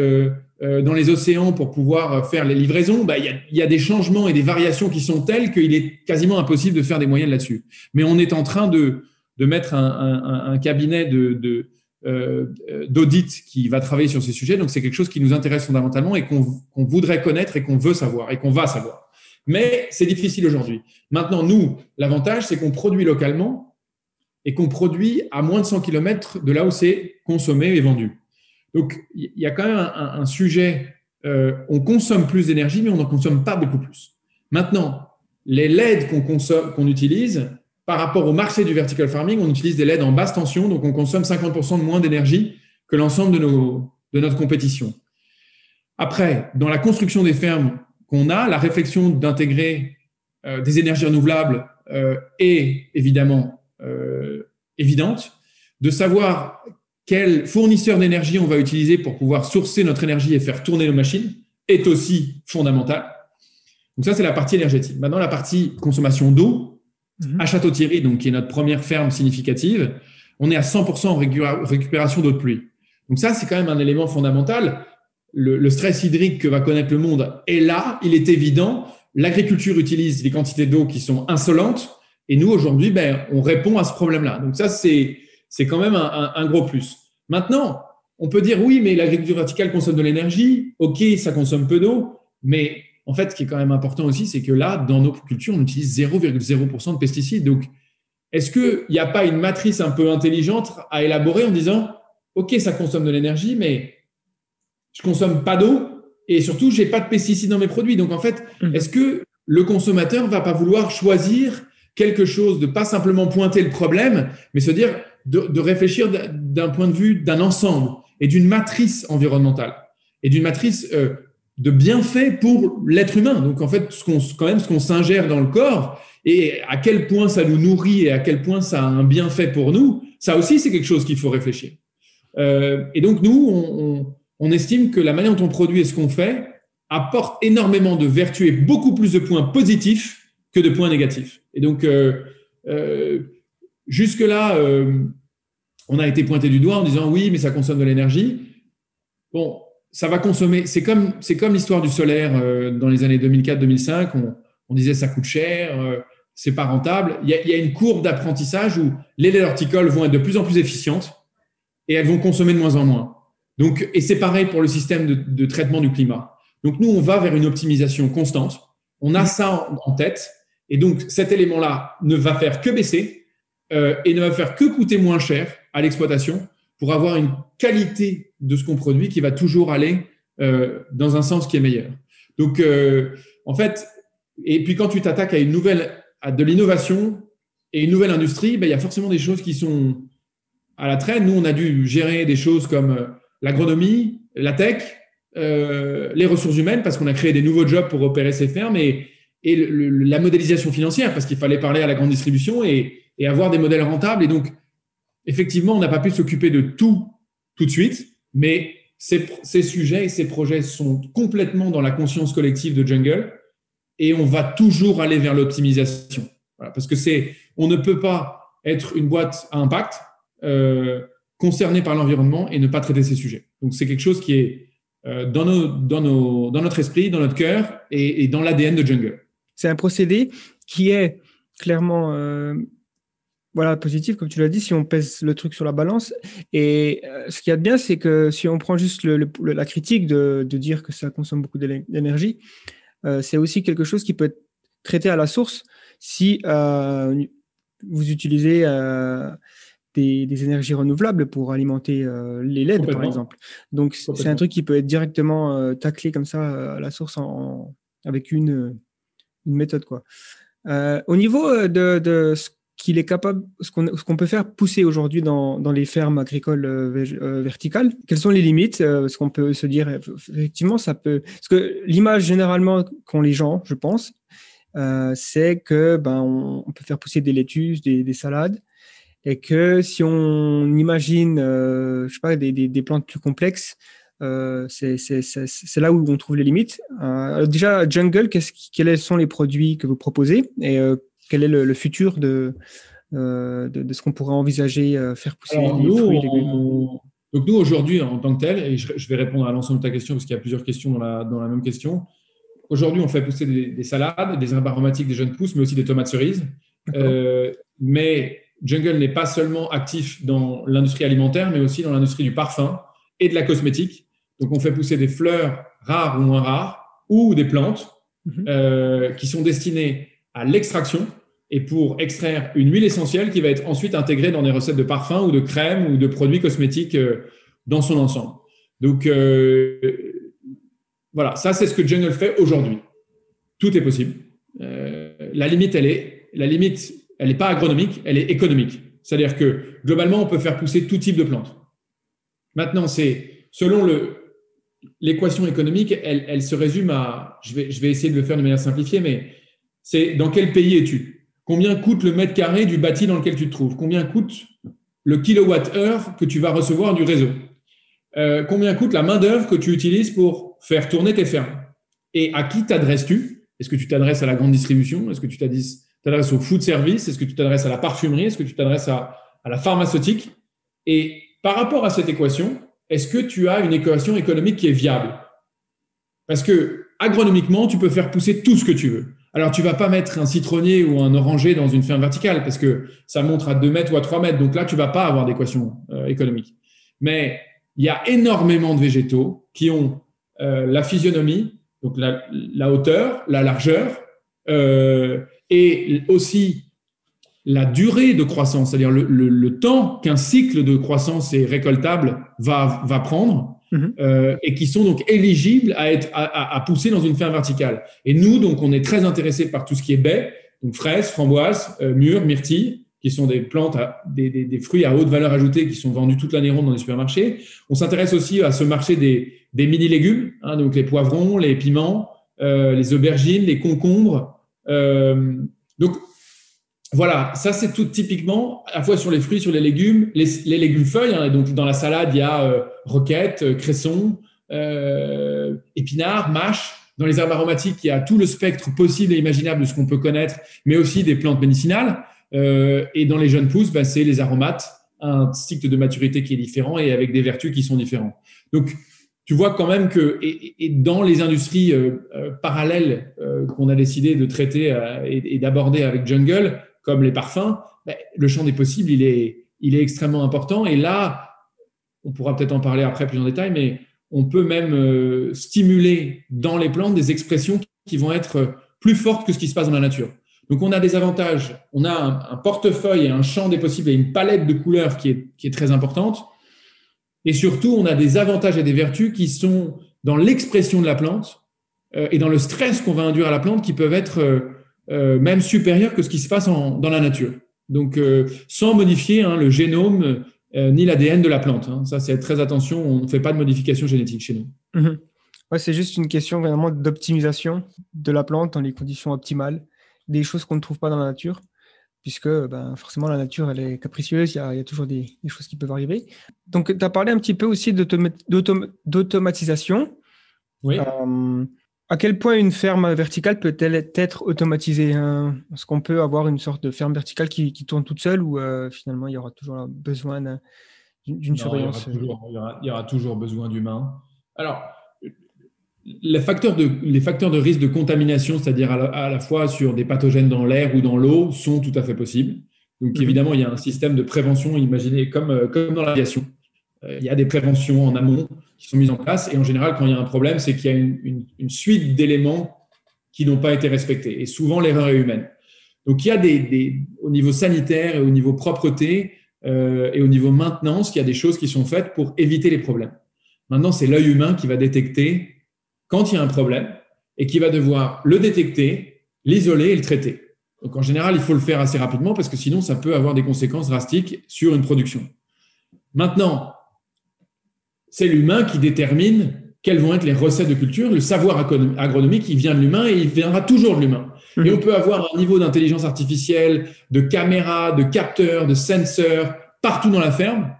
dans les océans pour pouvoir faire les livraisons, il y a des changements et des variations qui sont telles qu'il est quasiment impossible de faire des moyennes là-dessus. Mais on est en train de mettre un cabinet d'audit qui va travailler sur ces sujets. Donc, c'est quelque chose qui nous intéresse fondamentalement et qu'on voudrait connaître et qu'on veut savoir et qu'on va savoir. Mais c'est difficile aujourd'hui. Maintenant, nous, l'avantage, c'est qu'on produit localement et qu'on produit à moins de 100 km de là où c'est consommé et vendu. Donc, il y a quand même un sujet, on consomme plus d'énergie, mais on n'en consomme pas beaucoup plus. Maintenant, les LED qu'on utilise, par rapport au marché du vertical farming, on utilise des LED en basse tension, donc on consomme 50% de moins d'énergie que l'ensemble de notre compétition. Après, dans la construction des fermes qu'on a, la réflexion d'intégrer des énergies renouvelables est évidemment évidente, de savoir quel fournisseur d'énergie on va utiliser pour pouvoir sourcer notre énergie et faire tourner nos machines est aussi fondamentale. Donc ça, c'est la partie énergétique. Maintenant, la partie consommation d'eau, à Château-Thierry, donc qui est notre première ferme significative, on est à 100% en récupération d'eau de pluie. Donc ça, c'est quand même un élément fondamental. Le stress hydrique que va connaître le monde est là, il est évident. L'agriculture utilise des quantités d'eau qui sont insolentes. Et nous, aujourd'hui, on répond à ce problème-là. Donc ça, c'est quand même un gros plus. Maintenant, on peut dire, oui, mais l'agriculture verticale consomme de l'énergie. OK, ça consomme peu d'eau. Mais en fait, ce qui est quand même important aussi, c'est que là, dans nos cultures, on utilise 0,0% de pesticides. Donc, est-ce qu'il n'y a pas une matrice un peu intelligente à élaborer en disant, OK, ça consomme de l'énergie, mais je ne consomme pas d'eau et surtout, je n'ai pas de pesticides dans mes produits. Donc, en fait, est-ce que le consommateur ne va pas vouloir choisir quelque chose, de pas simplement pointer le problème, mais se dire de réfléchir d'un point de vue d'un ensemble et d'une matrice environnementale et d'une matrice de bienfaits pour l'être humain. Donc, en fait, ce qu'on s'ingère dans le corps et à quel point ça nous nourrit et à quel point ça a un bienfait pour nous, ça aussi, c'est quelque chose qu'il faut réfléchir. Et donc, nous, on estime que la manière dont on produit et ce qu'on fait apporte énormément de vertus et beaucoup plus de points positifs que de points négatifs. Et donc, jusque-là, on a été pointé du doigt en disant oui, mais ça consomme de l'énergie. Bon, ça va consommer. C'est comme l'histoire du solaire dans les années 2004-2005. On disait ça coûte cher, c'est pas rentable. Il y a une courbe d'apprentissage où les laits horticoles vont être de plus en plus efficientes et elles vont consommer de moins en moins. Donc, et c'est pareil pour le système de traitement du climat. Donc, nous, on va vers une optimisation constante. On a ça en tête. Et donc, cet élément-là ne va faire que baisser et ne va faire que coûter moins cher à l'exploitation pour avoir une qualité de ce qu'on produit qui va toujours aller dans un sens qui est meilleur. Donc, en fait, et puis quand tu t'attaques à de l'innovation et une nouvelle industrie, il y a forcément des choses qui sont à la traîne. Nous, on a dû gérer des choses comme l'agronomie, la tech, les ressources humaines, parce qu'on a créé des nouveaux jobs pour opérer ces fermes et la modélisation financière, parce qu'il fallait parler à la grande distribution et avoir des modèles rentables. Et donc, effectivement, on n'a pas pu s'occuper de tout de suite, mais ces sujets et ces projets sont complètement dans la conscience collective de Jungle et on va toujours aller vers l'optimisation. Voilà, parce que on ne peut pas être une boîte à impact concernée par l'environnement et ne pas traiter ces sujets. Donc, c'est quelque chose qui est dans notre esprit, dans notre cœur et dans l'ADN de Jungle. C'est un procédé qui est clairement positif, comme tu l'as dit, si on pèse le truc sur la balance. Et ce qu'il y a de bien, c'est que si on prend juste la critique de dire que ça consomme beaucoup d'énergie, c'est aussi quelque chose qui peut être traité à la source si vous utilisez des énergies renouvelables pour alimenter les LED, par exemple. Donc, c'est un truc qui peut être directement taclé comme ça à la source avec une méthode, quoi. Au niveau de ce qu'il est capable, ce qu'on peut faire pousser aujourd'hui dans les fermes agricoles verticales, quelles sont les limites? Ce qu'on peut se dire, effectivement, ça peut. Parce que l'image généralement qu'ont les gens, je pense, c'est que on peut faire pousser des laitues, des salades, et que si on imagine, je sais pas, des plantes plus complexes, c'est là où on trouve les limites. Déjà, Jungle, quels sont les produits que vous proposez et quel est le futur de ce qu'on pourrait envisager faire pousser les fruits et légumes? Donc nous, aujourd'hui, en tant que tel, et je vais répondre à l'ensemble de ta question parce qu'il y a plusieurs questions dans la même question. Aujourd'hui, on fait pousser des salades, des herbes aromatiques, des jeunes pousses, mais aussi des tomates cerises. Mais Jungle n'est pas seulement actif dans l'industrie alimentaire, mais aussi dans l'industrie du parfum et de la cosmétique. Donc, on fait pousser des fleurs rares ou moins rares ou des plantes qui sont destinées à l'extraction et pour extraire une huile essentielle qui va être ensuite intégrée dans des recettes de parfum ou de crème ou de produits cosmétiques dans son ensemble. Donc, voilà, ça, c'est ce que Jungle fait aujourd'hui. Tout est possible. La limite, elle n'est pas agronomique, elle est économique. C'est-à-dire que, globalement, on peut faire pousser tout type de plantes. Maintenant, c'est selon l'équation économique, elle se résume à… Je vais essayer de le faire de manière simplifiée, mais c'est dans quel pays es-tu? Combien coûte le mètre carré du bâti dans lequel tu te trouves? Combien coûte le kilowatt-heure que tu vas recevoir du réseau? Combien coûte la main-d'œuvre que tu utilises pour faire tourner tes fermes? Et à qui t'adresses-tu? Est-ce que tu t'adresses à la grande distribution? Est-ce que tu t'adresses au food service? Est-ce que tu t'adresses à la parfumerie? Est-ce que tu t'adresses à la pharmaceutique? Et par rapport à cette équation, est-ce que tu as une équation économique qui est viable? Parce que agronomiquement, tu peux faire pousser tout ce que tu veux. Alors, tu ne vas pas mettre un citronnier ou un oranger dans une ferme verticale parce que ça monte à 2 mètres ou à 3 mètres. Donc là, tu ne vas pas avoir d'équation économique. Mais il y a énormément de végétaux qui ont la physionomie, donc la hauteur, la largeur et aussi la durée de croissance, c'est-à-dire le temps qu'un cycle de croissance et récoltable va prendre. Et qui sont donc éligibles à pousser dans une ferme verticale. Et nous, donc, on est très intéressés par tout ce qui est baies, donc fraises, framboises, mûres, myrtilles, qui sont des plantes, des fruits à haute valeur ajoutée qui sont vendus toute l'année ronde dans les supermarchés. On s'intéresse aussi à ce marché des mini-légumes, donc les poivrons, les piments, les aubergines, les concombres. Donc, voilà, ça c'est tout typiquement à la fois sur les fruits, sur les légumes, les légumes feuilles. Donc dans la salade, il y a roquette, cresson, épinards, mâche. Dans les herbes aromatiques, il y a tout le spectre possible et imaginable de ce qu'on peut connaître, mais aussi des plantes médicinales. Et dans les jeunes pousses, c'est les aromates, un cycle de maturité qui est différent et avec des vertus qui sont différentes. Donc tu vois quand même que et dans les industries parallèles qu'on a décidé de traiter et d'aborder avec Jungle, comme les parfums, le champ des possibles, il est extrêmement important. Et là, on pourra peut-être en parler après plus en détail, mais on peut même stimuler dans les plantes des expressions qui vont être plus fortes que ce qui se passe dans la nature. Donc, on a des avantages. On a un portefeuille et un champ des possibles et une palette de couleurs qui est très importante. Et surtout, on a des avantages et des vertus qui sont dans l'expression de la plante et dans le stress qu'on va induire à la plante qui peuvent être même supérieur que ce qui se passe dans la nature. Donc, sans modifier le génome ni l'ADN de la plante. Ça, c'est très attention. On ne fait pas de modification génétique chez nous. Ouais, c'est juste une question vraiment d'optimisation de la plante dans les conditions optimales, des choses qu'on ne trouve pas dans la nature, puisque forcément la nature, elle est capricieuse, il y a toujours des choses qui peuvent arriver. Donc, tu as parlé un petit peu aussi d'automatisation. Oui. À quel point une ferme verticale peut-elle être automatisée? Est-ce qu'on peut avoir une sorte de ferme verticale qui tourne toute seule ou finalement il y aura toujours besoin d'une surveillance? Il y aura toujours besoin d'humains. Alors, les facteurs de risque de contamination, c'est-à-dire à la fois sur des pathogènes dans l'air ou dans l'eau, sont tout à fait possibles. Donc évidemment, il y a un système de prévention imaginé comme dans l'aviation. Il y a des préventions en amont qui sont mises en place et en général, quand il y a un problème, c'est qu'il y a une suite d'éléments qui n'ont pas été respectés. Et souvent, l'erreur est humaine. Donc, il y a au niveau sanitaire et au niveau propreté et au niveau maintenance, il y a des choses qui sont faites pour éviter les problèmes. Maintenant, c'est l'œil humain qui va détecter quand il y a un problème et qui va devoir le détecter, l'isoler et le traiter. Donc, en général, il faut le faire assez rapidement parce que sinon, ça peut avoir des conséquences drastiques sur une production. Maintenant, c'est l'humain qui détermine quelles vont être les recettes de culture. Le savoir agronomique, il vient de l'humain et il viendra toujours de l'humain. Et on peut avoir un niveau d'intelligence artificielle, de caméras, de capteurs, de sensors partout dans la ferme.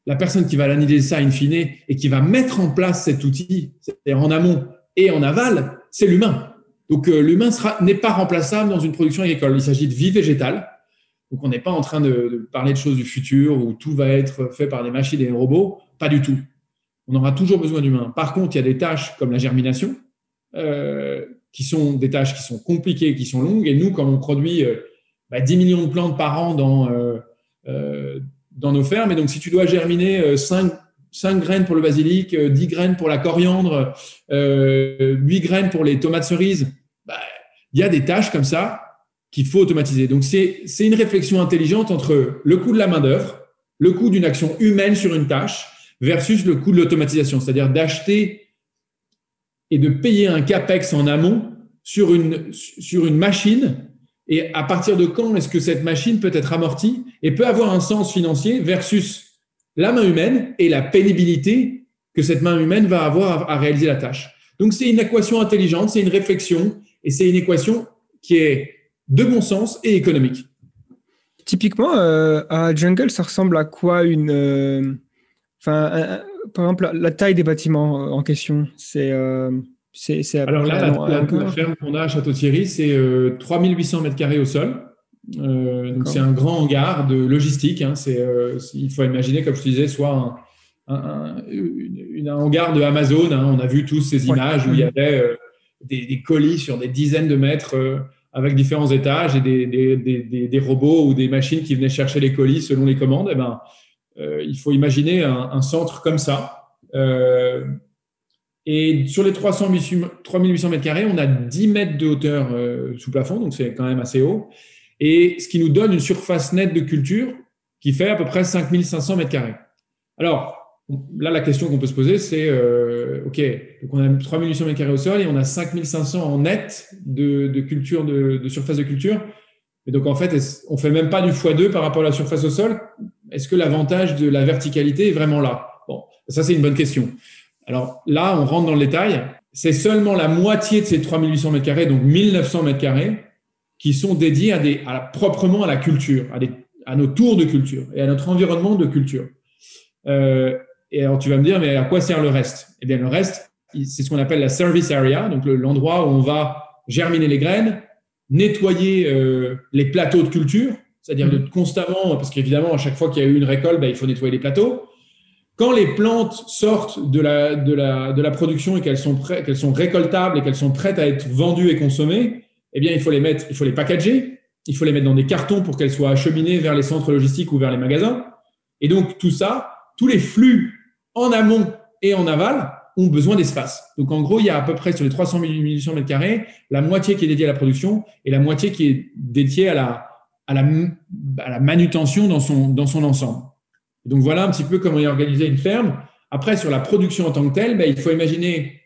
La personne qui va analyser ça in fine et qui va mettre en place cet outil, c'est-à-dire en amont et en aval, c'est l'humain. Donc, l'humain n'est pas remplaçable dans une production agricole. Il s'agit de vie végétale. Donc, on n'est pas en train de parler de choses du futur où tout va être fait par des machines et des robots. Pas du tout. On aura toujours besoin d'humains. Par contre, il y a des tâches comme la germination qui sont des tâches qui sont compliquées, qui sont longues. Et nous, quand on produit 10 millions de plantes par an dans nos fermes, et donc si tu dois germiner 5 graines pour le basilic, 10 graines pour la coriandre, 8 graines pour les tomates cerises, il y a des tâches comme ça qu'il faut automatiser. Donc, c'est une réflexion intelligente entre le coût de la main-d'œuvre, le coût d'une action humaine sur une tâche versus le coût de l'automatisation, c'est-à-dire d'acheter et de payer un capex en amont sur une machine. Et à partir de quand est-ce que cette machine peut être amortie et peut avoir un sens financier versus la main humaine et la pénibilité que cette main humaine va avoir à réaliser la tâche. Donc, c'est une équation intelligente, c'est une réflexion et c'est une équation qui est de bon sens et économique. Typiquement, à Jungle, ça ressemble à quoi par exemple, la taille des bâtiments en question, Alors là, la ferme qu'on a à Château-Thierry, c'est 3800 mètres carrés au sol. Donc, c'est un grand hangar de logistique. Il faut imaginer, comme je te disais, soit un hangar de Amazon. On a vu tous ces images où il y avait des colis sur des dizaines de mètres avec différents étages et des robots ou des machines qui venaient chercher les colis selon les commandes. Eh ben, il faut imaginer un centre comme ça. Et sur les 3800 mètres carrés, on a 10 mètres de hauteur sous plafond, donc c'est quand même assez haut. Et ce qui nous donne une surface nette de culture qui fait à peu près 5500 mètres carrés. Alors, là, la question qu'on peut se poser, c'est OK, donc on a 3800 mètres carrés au sol et on a 5500 en net de culture, de surface de culture. Et donc, en fait, on ne fait même pas du x2 par rapport à la surface au sol. Est-ce que l'avantage de la verticalité est vraiment là? Bon, ça, c'est une bonne question. Alors là, on rentre dans le détail. C'est seulement la moitié de ces 3800 mètres carrés, donc 1900 mètres carrés, qui sont dédiés proprement à la culture, à nos tours de culture et à notre environnement de culture. Et alors, tu vas me dire, mais à quoi sert le reste? Eh bien, le reste, c'est ce qu'on appelle la service area, donc l'endroit où on va germiner les graines, nettoyer les plateaux de culture, c'est-à-dire constamment, parce qu'évidemment, à chaque fois qu'il y a eu une récolte, il faut nettoyer les plateaux. Quand les plantes sortent de la production et qu'elles sont récoltables et qu'elles sont prêtes à être vendues et consommées, eh bien, il faut les packager, il faut les mettre dans des cartons pour qu'elles soient acheminées vers les centres logistiques ou vers les magasins. Et donc, tout ça, tous les flux en amont et en aval ont besoin d'espace. Donc, en gros, il y a à peu près sur les 3800 mètres carrés, la moitié qui est dédiée à la production et la moitié qui est dédiée à la manutention dans son ensemble. Donc, voilà un petit peu comment est organisée une ferme. Après, sur la production en tant que telle, il faut imaginer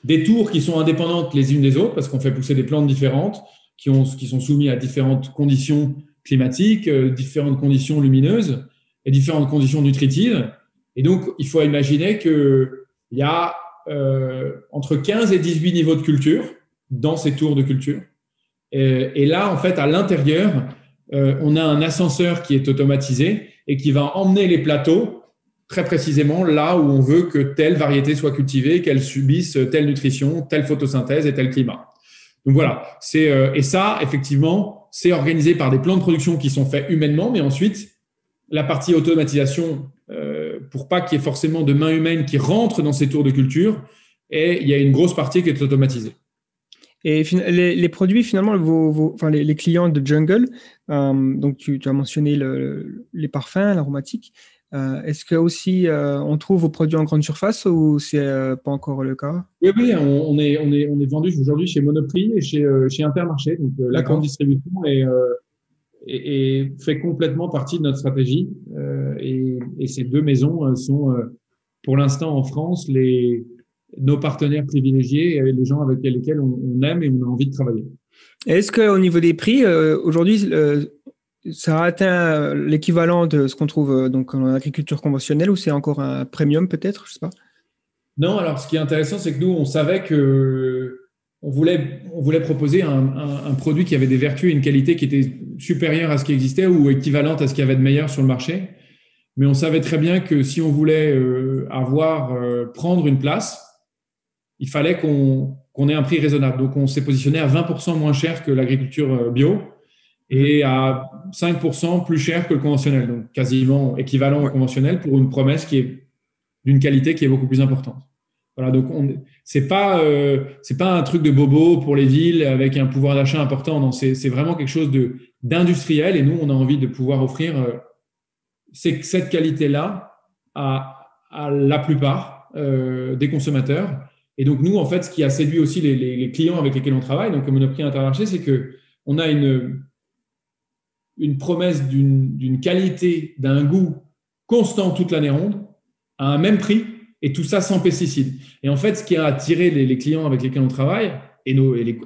des tours qui sont indépendantes les unes des autres parce qu'on fait pousser des plantes différentes qui sont soumises à différentes conditions climatiques, différentes conditions lumineuses et différentes conditions nutritives. Et donc, il faut imaginer qu'il y a entre 15 et 18 niveaux de culture dans ces tours de culture. Et là, en fait, à l'intérieur, on a un ascenseur qui est automatisé et qui va emmener les plateaux très précisément là où on veut que telle variété soit cultivée, qu'elle subisse telle nutrition, telle photosynthèse et tel climat. Donc voilà, et ça, effectivement, c'est organisé par des plans de production qui sont faits humainement, mais ensuite, la partie automatisation, pour pas qu'il y ait forcément de main humaine qui rentre dans ces tours de culture, et il y a une grosse partie qui est automatisée. Et les produits, finalement, les clients de Jungle, donc tu as mentionné les parfums, l'aromatiques. Est-ce que aussi on trouve vos produits en grande surface ou c'est pas encore le cas? Oui, on est vendu aujourd'hui chez Monoprix et chez Intermarché. Donc la grande distribution et fait complètement partie de notre stratégie. Et ces deux maisons sont pour l'instant en France nos partenaires privilégiés et les gens avec lesquels on aime et on a envie de travailler. Est-ce qu'au niveau des prix, aujourd'hui, ça a atteint l'équivalent de ce qu'on trouve donc en agriculture conventionnelle ou c'est encore un premium peut-être, je sais pas? Non, alors ce qui est intéressant, c'est que nous, on savait qu'on voulait proposer un produit qui avait des vertus et une qualité qui était supérieure à ce qui existait ou équivalente à ce qu'il y avait de meilleur sur le marché. Mais on savait très bien que si on voulait prendre une place, il fallait qu'on ait un prix raisonnable. Donc, on s'est positionné à 20% moins cher que l'agriculture bio et à 5% plus cher que le conventionnel. Donc, quasiment équivalent au conventionnel pour une promesse qui est d'une qualité qui est beaucoup plus importante. Voilà, donc c'est pas un truc de bobo pour les villes avec un pouvoir d'achat important. Non, c'est vraiment quelque chose d'industriel et nous, on a envie de pouvoir offrir cette qualité-là à la plupart des consommateurs. Et donc, nous, en fait, ce qui a séduit aussi les clients avec lesquels on travaille, donc comme Monoprix Intermarché, c'est qu'on a une promesse d'une qualité, d'un goût constant toute l'année ronde, à un même prix, et tout ça sans pesticides. Et en fait, ce qui a attiré les clients avec lesquels on travaille, et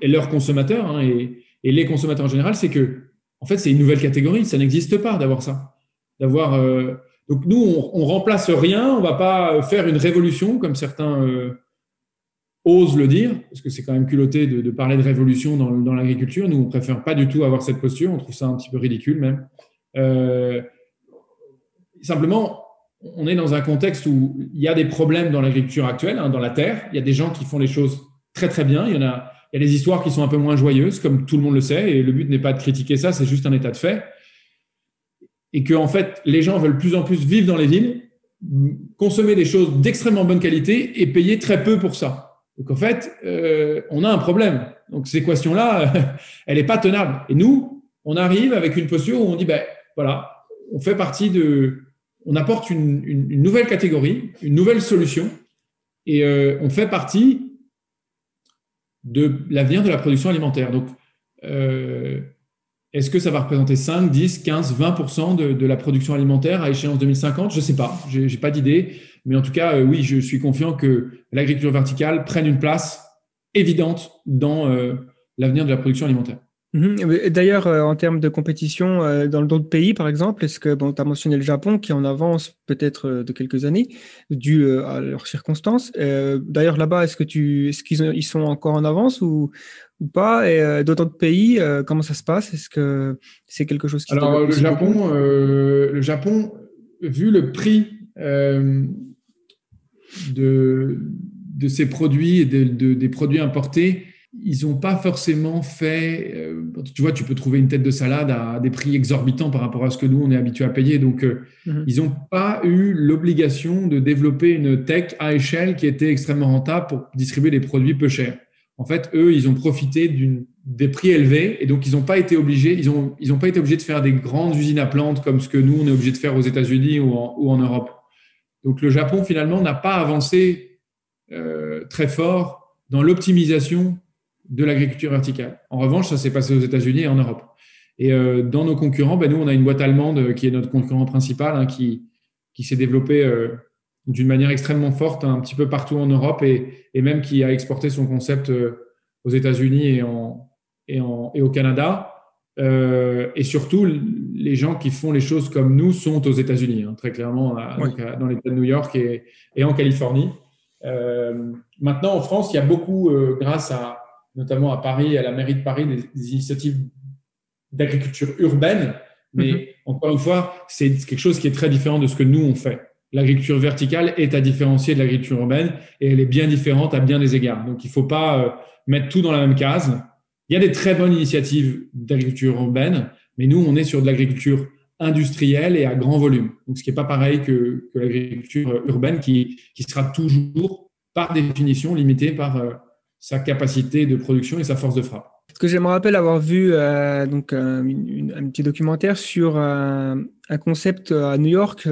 leurs consommateurs, et les consommateurs en général, c'est que, en fait, c'est une nouvelle catégorie, ça n'existe pas d'avoir ça. Donc, nous, on remplace rien, on ne va pas faire une révolution, comme certains osent le dire, parce que c'est quand même culotté de parler de révolution dans l'agriculture. Nous, on ne préfère pas du tout avoir cette posture, on trouve ça un petit peu ridicule même. Simplement, on est dans un contexte où il y a des problèmes dans l'agriculture actuelle, dans la terre. Il y a des gens qui font les choses très, très bien. Il y a des histoires qui sont un peu moins joyeuses, comme tout le monde le sait, et le but n'est pas de critiquer ça, c'est juste un état de fait. Et que, en fait, les gens veulent de plus en plus vivre dans les villes, consommer des choses d'extrêmement bonne qualité et payer très peu pour ça. Donc, en fait, on a un problème. Donc, cette équation-là, elle n'est pas tenable. Et nous, on arrive avec une posture où on dit, voilà, on fait partie on apporte une nouvelle catégorie, une nouvelle solution, et on fait partie de l'avenir de la production alimentaire. Donc, est-ce que ça va représenter 5, 10, 15, 20% de la production alimentaire à échéance 2050 ? Je ne sais pas, je n'ai pas d'idée. Mais en tout cas, oui, je suis confiant que l'agriculture verticale prenne une place évidente dans l'avenir de la production alimentaire. D'ailleurs, en termes de compétition dans d'autres pays, par exemple, est-ce que tu as mentionné le Japon qui est en avance peut-être de quelques années dû à leurs circonstances. D'ailleurs, là-bas, est-ce qu'ils sont encore en avance ou pas? Et d'autres pays, comment ça se passe? Est-ce que c'est quelque chose qui... Alors, le Japon, vu le prix de ces produits et des produits importés, ils n'ont pas forcément fait… tu vois, tu peux trouver une tête de salade à des prix exorbitants par rapport à ce que nous, on est habitué à payer. Donc, ils n'ont pas eu l'obligation de développer une tech à échelle qui était extrêmement rentable pour distribuer des produits peu chers. En fait, eux, ils ont profité des prix élevés et donc ils n'ont pas été obligés de faire des grandes usines à plantes comme ce que nous, on est obligé de faire aux États-Unis ou en Europe. Donc, le Japon, finalement, n'a pas avancé très fort dans l'optimisation de l'agriculture verticale. En revanche, ça s'est passé aux États-Unis et en Europe. Et dans nos concurrents, nous, on a une boîte allemande qui est notre concurrent principal, qui s'est développée d'une manière extrêmement forte un petit peu partout en Europe et même qui a exporté son concept aux États-Unis et au Canada. Et surtout, les gens qui font les choses comme nous sont aux États-Unis, très clairement, donc dans l'État de New York et en Californie. Maintenant, en France, il y a beaucoup, grâce notamment à Paris, à la mairie de Paris, des initiatives d'agriculture urbaine. Mais encore une fois, c'est quelque chose qui est très différent de ce que nous, on fait. L'agriculture verticale est à différencier de l'agriculture urbaine et elle est bien différente à bien des égards. Donc, il ne faut pas mettre tout dans la même case. Il y a des très bonnes initiatives d'agriculture urbaine, mais nous, on est sur de l'agriculture industrielle et à grand volume. Donc, ce qui n'est pas pareil que l'agriculture urbaine qui sera toujours, par définition, limitée par sa capacité de production et sa force de frappe. Parce que je me rappelle avoir vu un petit documentaire sur un concept à New York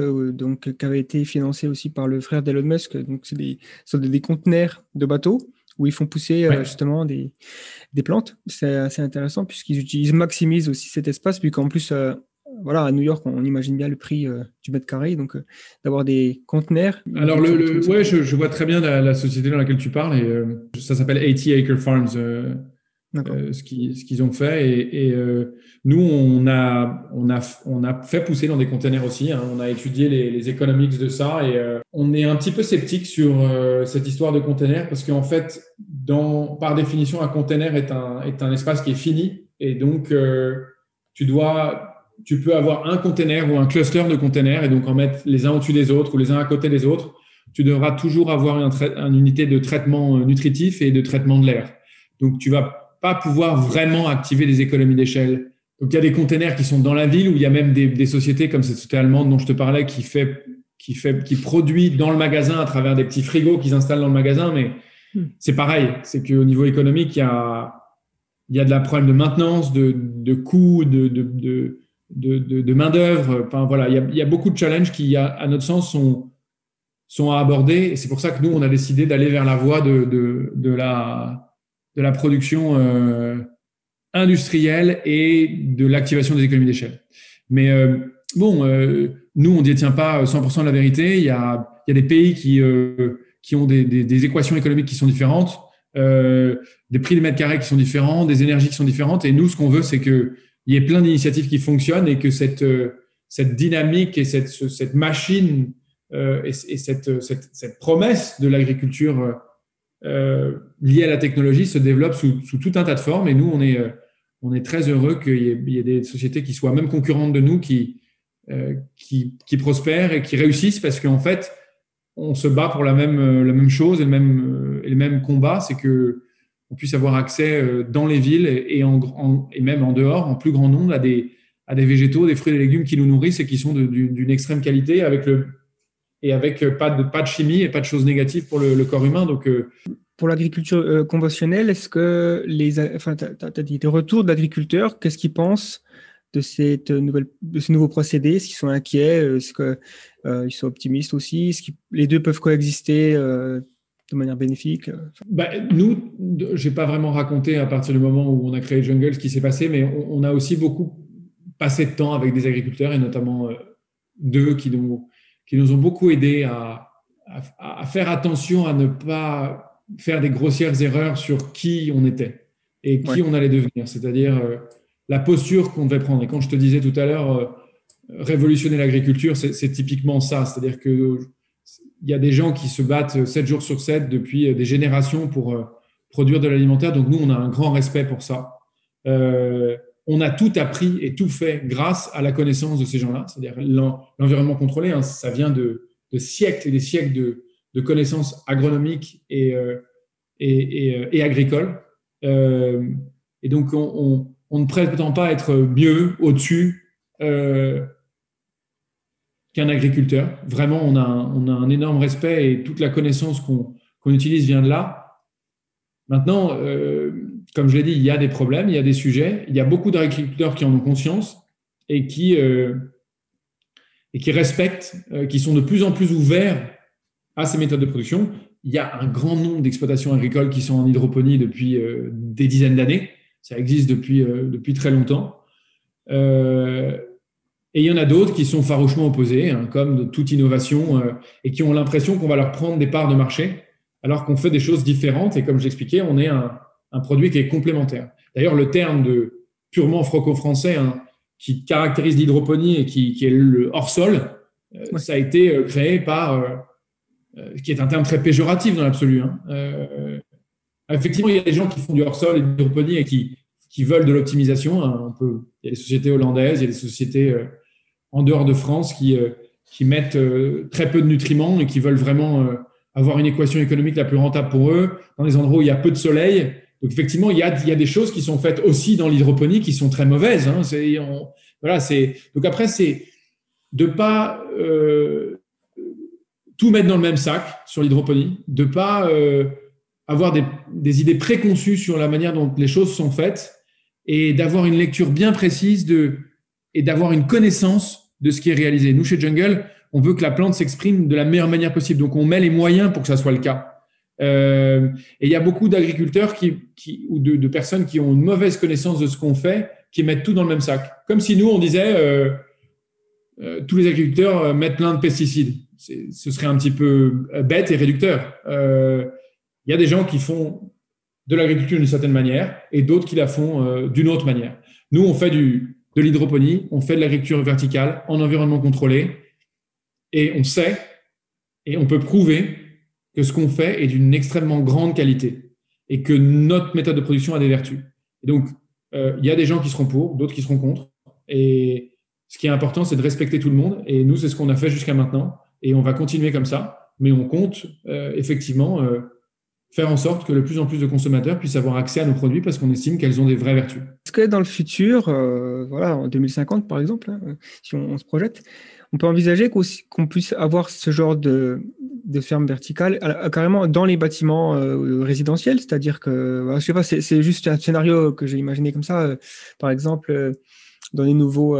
qui avait été financé aussi par le frère d'Elon Musk. Donc, c'est des conteneurs de bateaux où ils font pousser justement des plantes. C'est assez intéressant puisqu'ils maximisent aussi cet espace, puis qu'en plus… à New York, on imagine bien le prix du mètre carré, donc d'avoir des conteneurs. Alors, je vois très bien la société dans laquelle tu parles, et ça s'appelle 80 Acre Farms, ce qu'ils ont fait. Et nous, on a fait pousser dans des conteneurs aussi. On a étudié les economics de ça, et on est un petit peu sceptique sur cette histoire de conteneurs, parce qu'en fait, par définition, un conteneur est un espace qui est fini, et donc tu peux avoir un container ou un cluster de containers et donc en mettre les uns au-dessus des autres ou les uns à côté des autres. Tu devras toujours avoir une unité de traitement nutritif et de traitement de l'air. Donc, tu ne vas pas pouvoir vraiment activer des économies d'échelle. Donc, il y a des containers qui sont dans la ville où il y a même des sociétés comme cette société allemande dont je te parlais qui produit dans le magasin à travers des petits frigos qu'ils installent dans le magasin. Mais c'est pareil. C'est qu'au niveau économique, il y a de la problème de maintenance, de coûts, de main-d'œuvre. Enfin, voilà, il y a beaucoup de challenges qui, à notre sens, sont à aborder. Et c'est pour ça que nous, on a décidé d'aller vers la voie de la production industrielle et de l'activation des économies d'échelle. Mais nous, on ne détient pas 100% de la vérité. Il y a des pays qui ont des équations économiques qui sont différentes, des prix des mètres carrés qui sont différents, des énergies qui sont différentes. Et nous, ce qu'on veut, c'est qu'il y ait plein d'initiatives qui fonctionnent et que cette dynamique et cette machine et cette promesse de l'agriculture liée à la technologie se développe sous tout un tas de formes. Et nous, on est très heureux qu'il y ait des sociétés qui soient même concurrentes de nous, qui prospèrent et qui réussissent, parce qu'en fait, on se bat pour la même chose et le même combat, c'est qu'on puisse avoir accès dans les villes et même en dehors, en plus grand nombre, à des végétaux, des fruits et des légumes qui nous nourrissent et qui sont d'une extrême qualité, avec pas de chimie et pas de choses négatives pour le corps humain. Donc, pour l'agriculture conventionnelle, est-ce que tu as dit des retours d'agriculteurs, qu'est-ce qu'ils pensent de ces nouveaux procédés? Est-ce qu'ils sont inquiets? Est-ce qu'ils sont optimistes aussi? Est-ce que les deux peuvent coexister de manière bénéfique? Nous, je n'ai pas vraiment raconté à partir du moment où on a créé Jungle ce qui s'est passé, mais on a aussi beaucoup passé de temps avec des agriculteurs et notamment deux qui nous ont beaucoup aidés à faire attention à ne pas faire des grossières erreurs sur qui on était et qui on allait devenir, c'est-à-dire la posture qu'on devait prendre. Et quand je te disais tout à l'heure, révolutionner l'agriculture, c'est typiquement ça, c'est-à-dire qu'il y a des gens qui se battent 7 jours sur 7 depuis des générations pour produire de l'alimentaire, donc nous, on a un grand respect pour ça. On a tout appris et tout fait grâce à la connaissance de ces gens-là, c'est-à-dire l'environnement contrôlé, hein, ça vient de siècles et des siècles de connaissances agronomiques et agricoles. Et donc, on ne prétend pas être mieux, au-dessus qu'un agriculteur. Vraiment, on a un énorme respect et toute la connaissance qu'on utilise vient de là. Maintenant, comme je l'ai dit, il y a des problèmes, il y a des sujets. Il y a beaucoup d'agriculteurs qui en ont conscience et qui respectent, qui sont de plus en plus ouverts à ces méthodes de production. Il y a un grand nombre d'exploitations agricoles qui sont en hydroponie depuis des dizaines d'années. Ça existe depuis très longtemps. Et il y en a d'autres qui sont farouchement opposés, hein, comme de toute innovation, et qui ont l'impression qu'on va leur prendre des parts de marché, alors qu'on fait des choses différentes. Et comme je l'expliquais, on est un produit qui est complémentaire. D'ailleurs, le terme de purement franco-français, hein, qui caractérise l'hydroponie et qui est le hors-sol, ça a été créé par... qui est un terme très péjoratif dans l'absolu. Hein. Effectivement, il y a des gens qui font du hors-sol et de l'hydroponie et qui veulent de l'optimisation. Hein, il y a des sociétés hollandaises, il y a des sociétés en dehors de France qui mettent très peu de nutriments et qui veulent vraiment avoir une équation économique la plus rentable pour eux, dans des endroits où il y a peu de soleil. Donc, effectivement, il y a des choses qui sont faites aussi dans l'hydroponie qui sont très mauvaises. Hein. Donc, après, c'est de ne pas tout mettre dans le même sac sur l'hydroponie, de ne pas avoir des idées préconçues sur la manière dont les choses sont faites et d'avoir une lecture bien précise et d'avoir une connaissance de ce qui est réalisé. Nous, chez Jungle, on veut que la plante s'exprime de la meilleure manière possible. Donc, on met les moyens pour que ça soit le cas. Et il y a beaucoup d'agriculteurs ou de personnes qui ont une mauvaise connaissance de ce qu'on fait, qui mettent tout dans le même sac. Comme si nous, on disait tous les agriculteurs mettent plein de pesticides. Ce serait un petit peu bête et réducteur. Il y a des gens qui font de l'agriculture d'une certaine manière et d'autres qui la font d'une autre manière. Nous, on fait de l'hydroponie, on fait de l'agriculture verticale en environnement contrôlé et on sait et on peut prouver que ce qu'on fait est d'une extrêmement grande qualité et que notre méthode de production a des vertus. Et donc, il y a des gens qui seront pour, d'autres qui seront contre. Et ce qui est important, c'est de respecter tout le monde. Et nous, c'est ce qu'on a fait jusqu'à maintenant. Et on va continuer comme ça. Mais on compte effectivement faire en sorte que de plus en plus de consommateurs puissent avoir accès à nos produits parce qu'on estime qu'elles ont des vraies vertus. Est-ce que dans le futur, en 2050 par exemple, hein, si on se projette, on peut envisager qu'on puisse avoir ce genre de ferme verticale carrément dans les bâtiments résidentiels, c'est-à-dire que, je sais pas, c'est juste un scénario que j'ai imaginé comme ça, par exemple, dans les nouveaux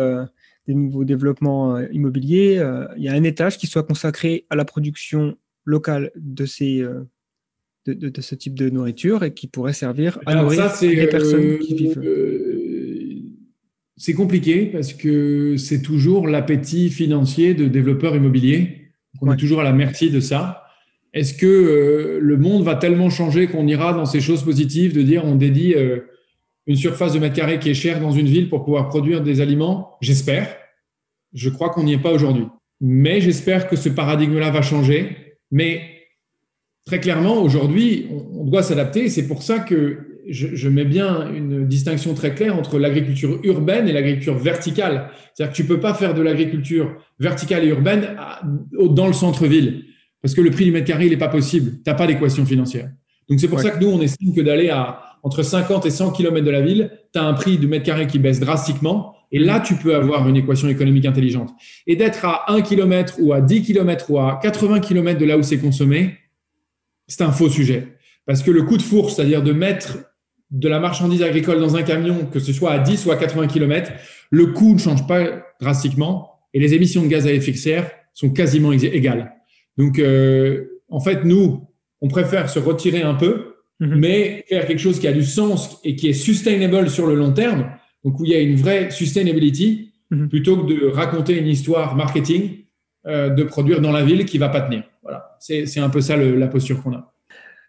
développements immobiliers, il y a un étage qui soit consacré à la production locale de ce type de nourriture et qui pourrait servir à nourrir les personnes qui vivent. C'est compliqué parce que c'est toujours l'appétit financier de développeurs immobiliers. On est toujours à la merci de ça. Est-ce que le monde va tellement changer qu'on ira dans ces choses positives de dire on dédie une surface de mètre carré qui est chère dans une ville pour pouvoir produire des aliments? J'espère. Je crois qu'on n'y est pas aujourd'hui. Mais j'espère que ce paradigme-là va changer. Mais très clairement, aujourd'hui, on doit s'adapter. C'est pour ça que je mets bien une distinction très claire entre l'agriculture urbaine et l'agriculture verticale. C'est-à-dire que tu ne peux pas faire de l'agriculture verticale et urbaine dans le centre-ville parce que le prix du mètre carré, il n'est pas possible. Tu n'as pas d'équation financière. Donc, c'est pour ça que nous, on estime que d'aller entre 50 et 100 km de la ville, tu as un prix du mètre carré qui baisse drastiquement. Et là, tu peux avoir une équation économique intelligente. Et d'être à 1 km ou à 10 km ou à 80 km de là où c'est consommé, c'est un faux sujet. Parce que le coup de fourche, c'est-à-dire de mettre de la marchandise agricole dans un camion, que ce soit à 10 ou à 80 km, le coût ne change pas drastiquement et les émissions de gaz à effet de serre sont quasiment égales. Donc, en fait, nous, on préfère se retirer un peu, mais faire quelque chose qui a du sens et qui est sustainable sur le long terme, donc où il y a une vraie sustainability, plutôt que de raconter une histoire marketing, de produire dans la ville qui ne va pas tenir. Voilà. C'est un peu ça la posture qu'on a.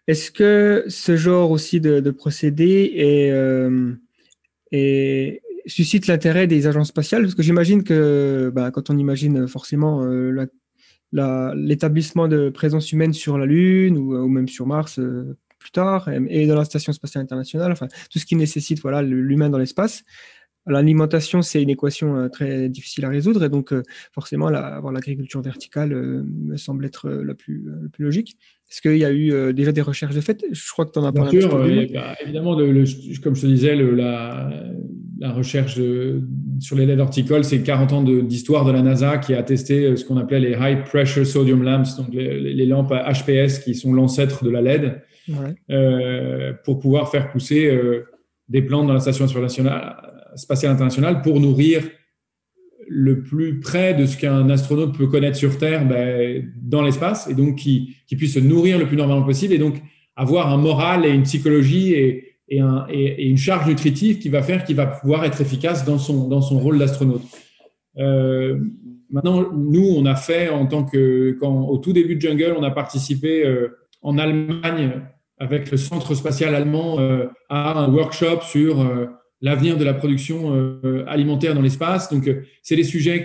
Est-ce que ce genre aussi de procédé suscite l'intérêt des agences spatiales? Parce que j'imagine que quand on imagine forcément l'établissement de présence humaine sur la Lune ou même sur Mars plus tard, et dans la Station spatiale internationale, enfin, tout ce qui nécessite l'humain dans l'espace, l'alimentation, c'est une équation très difficile à résoudre, et donc forcément, avoir l'agriculture verticale me semble être le plus logique. Est-ce qu'il y a eu déjà des recherches de fait? Je crois que tu en as parlé un petit peu. Évidemment, comme je te disais, la recherche sur les LED horticoles, c'est 40 ans d'histoire de la NASA qui a testé ce qu'on appelait les High Pressure Sodium Lamps, donc les lampes HPS qui sont l'ancêtre de la LED, pour pouvoir faire pousser des plantes dans la Station spatiale internationale pour nourrir le plus près de ce qu'un astronaute peut connaître sur Terre dans l'espace, et donc qui puisse se nourrir le plus normalement possible, et donc avoir un moral et une psychologie et une charge nutritive qui va faire qu'il va pouvoir être efficace dans son rôle d'astronaute. Maintenant, nous, on a fait au tout début de Jungle, on a participé en Allemagne avec le Centre spatial allemand à un workshop sur l'avenir de la production alimentaire dans l'espace. Donc, c'est des sujets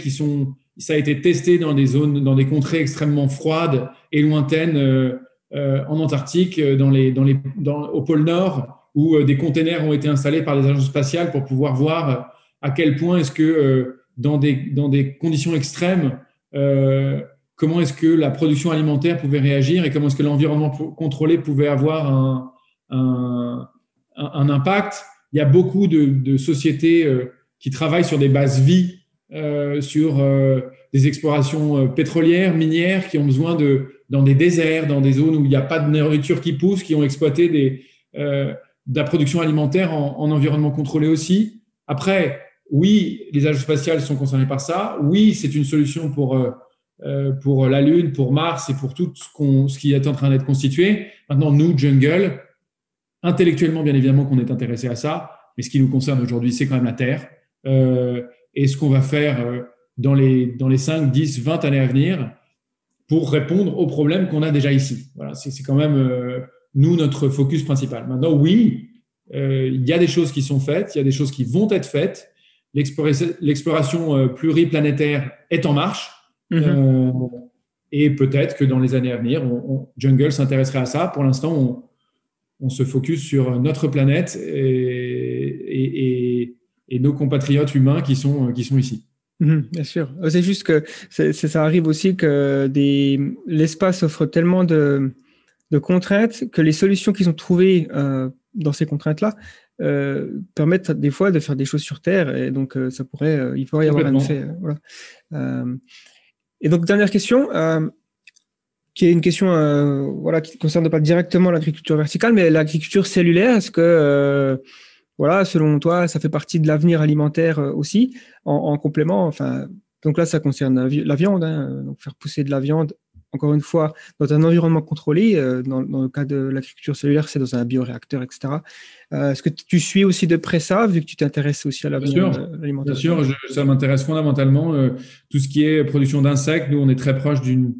ça a été testé dans des contrées extrêmement froides et lointaines, en Antarctique, au pôle Nord, où des containers ont été installés par les agences spatiales pour pouvoir voir à quel point est-ce que, dans des conditions extrêmes, comment est-ce que la production alimentaire pouvait réagir et comment est-ce que l'environnement contrôlé pouvait avoir un impact. Il y a beaucoup de sociétés qui travaillent sur des bases vie, sur des explorations pétrolières, minières, qui ont besoin dans des déserts, dans des zones où il n'y a pas de nourriture qui pousse, qui ont exploité de la production alimentaire en environnement contrôlé aussi. Après, oui, les agences spatiales sont concernées par ça. Oui, c'est une solution pour la Lune, pour Mars et pour tout ce qui est en train d'être constitué. Maintenant, nous, Jungle, intellectuellement, bien évidemment qu'on est intéressé à ça, mais ce qui nous concerne aujourd'hui, c'est quand même la Terre. Et ce qu'on va faire dans les 5, 10, 20 années à venir pour répondre aux problèmes qu'on a déjà ici. Voilà, c'est quand même, nous, notre focus principal. Maintenant, oui, il y a des choses qui sont faites, il y a des choses qui vont être faites. L'exploration pluriplanétaire est en marche. Et peut-être que dans les années à venir, Jungle s'intéresserait à ça. Pour l'instant, on se focus sur notre planète et nos compatriotes humains qui sont ici. Bien sûr. C'est juste que ça arrive aussi que l'espace offre tellement de contraintes que les solutions qui sont trouvées dans ces contraintes-là permettent des fois de faire des choses sur Terre, et donc il pourrait y avoir un effet. Et donc, dernière question, qui est une question qui ne concerne pas directement l'agriculture verticale, mais l'agriculture cellulaire. Est-ce que, selon toi, ça fait partie de l'avenir alimentaire aussi, en complément? Enfin, donc là, ça concerne la viande, donc faire pousser de la viande, encore une fois, dans un environnement contrôlé. Dans le cas de l'agriculture cellulaire, c'est dans un bioréacteur, etc. Est-ce que tu suis aussi de près ça, vu que tu t'intéresses aussi à l'avenir de l'alimentation? Bien sûr, ça m'intéresse fondamentalement. Tout ce qui est production d'insectes, nous, on est très proche d'une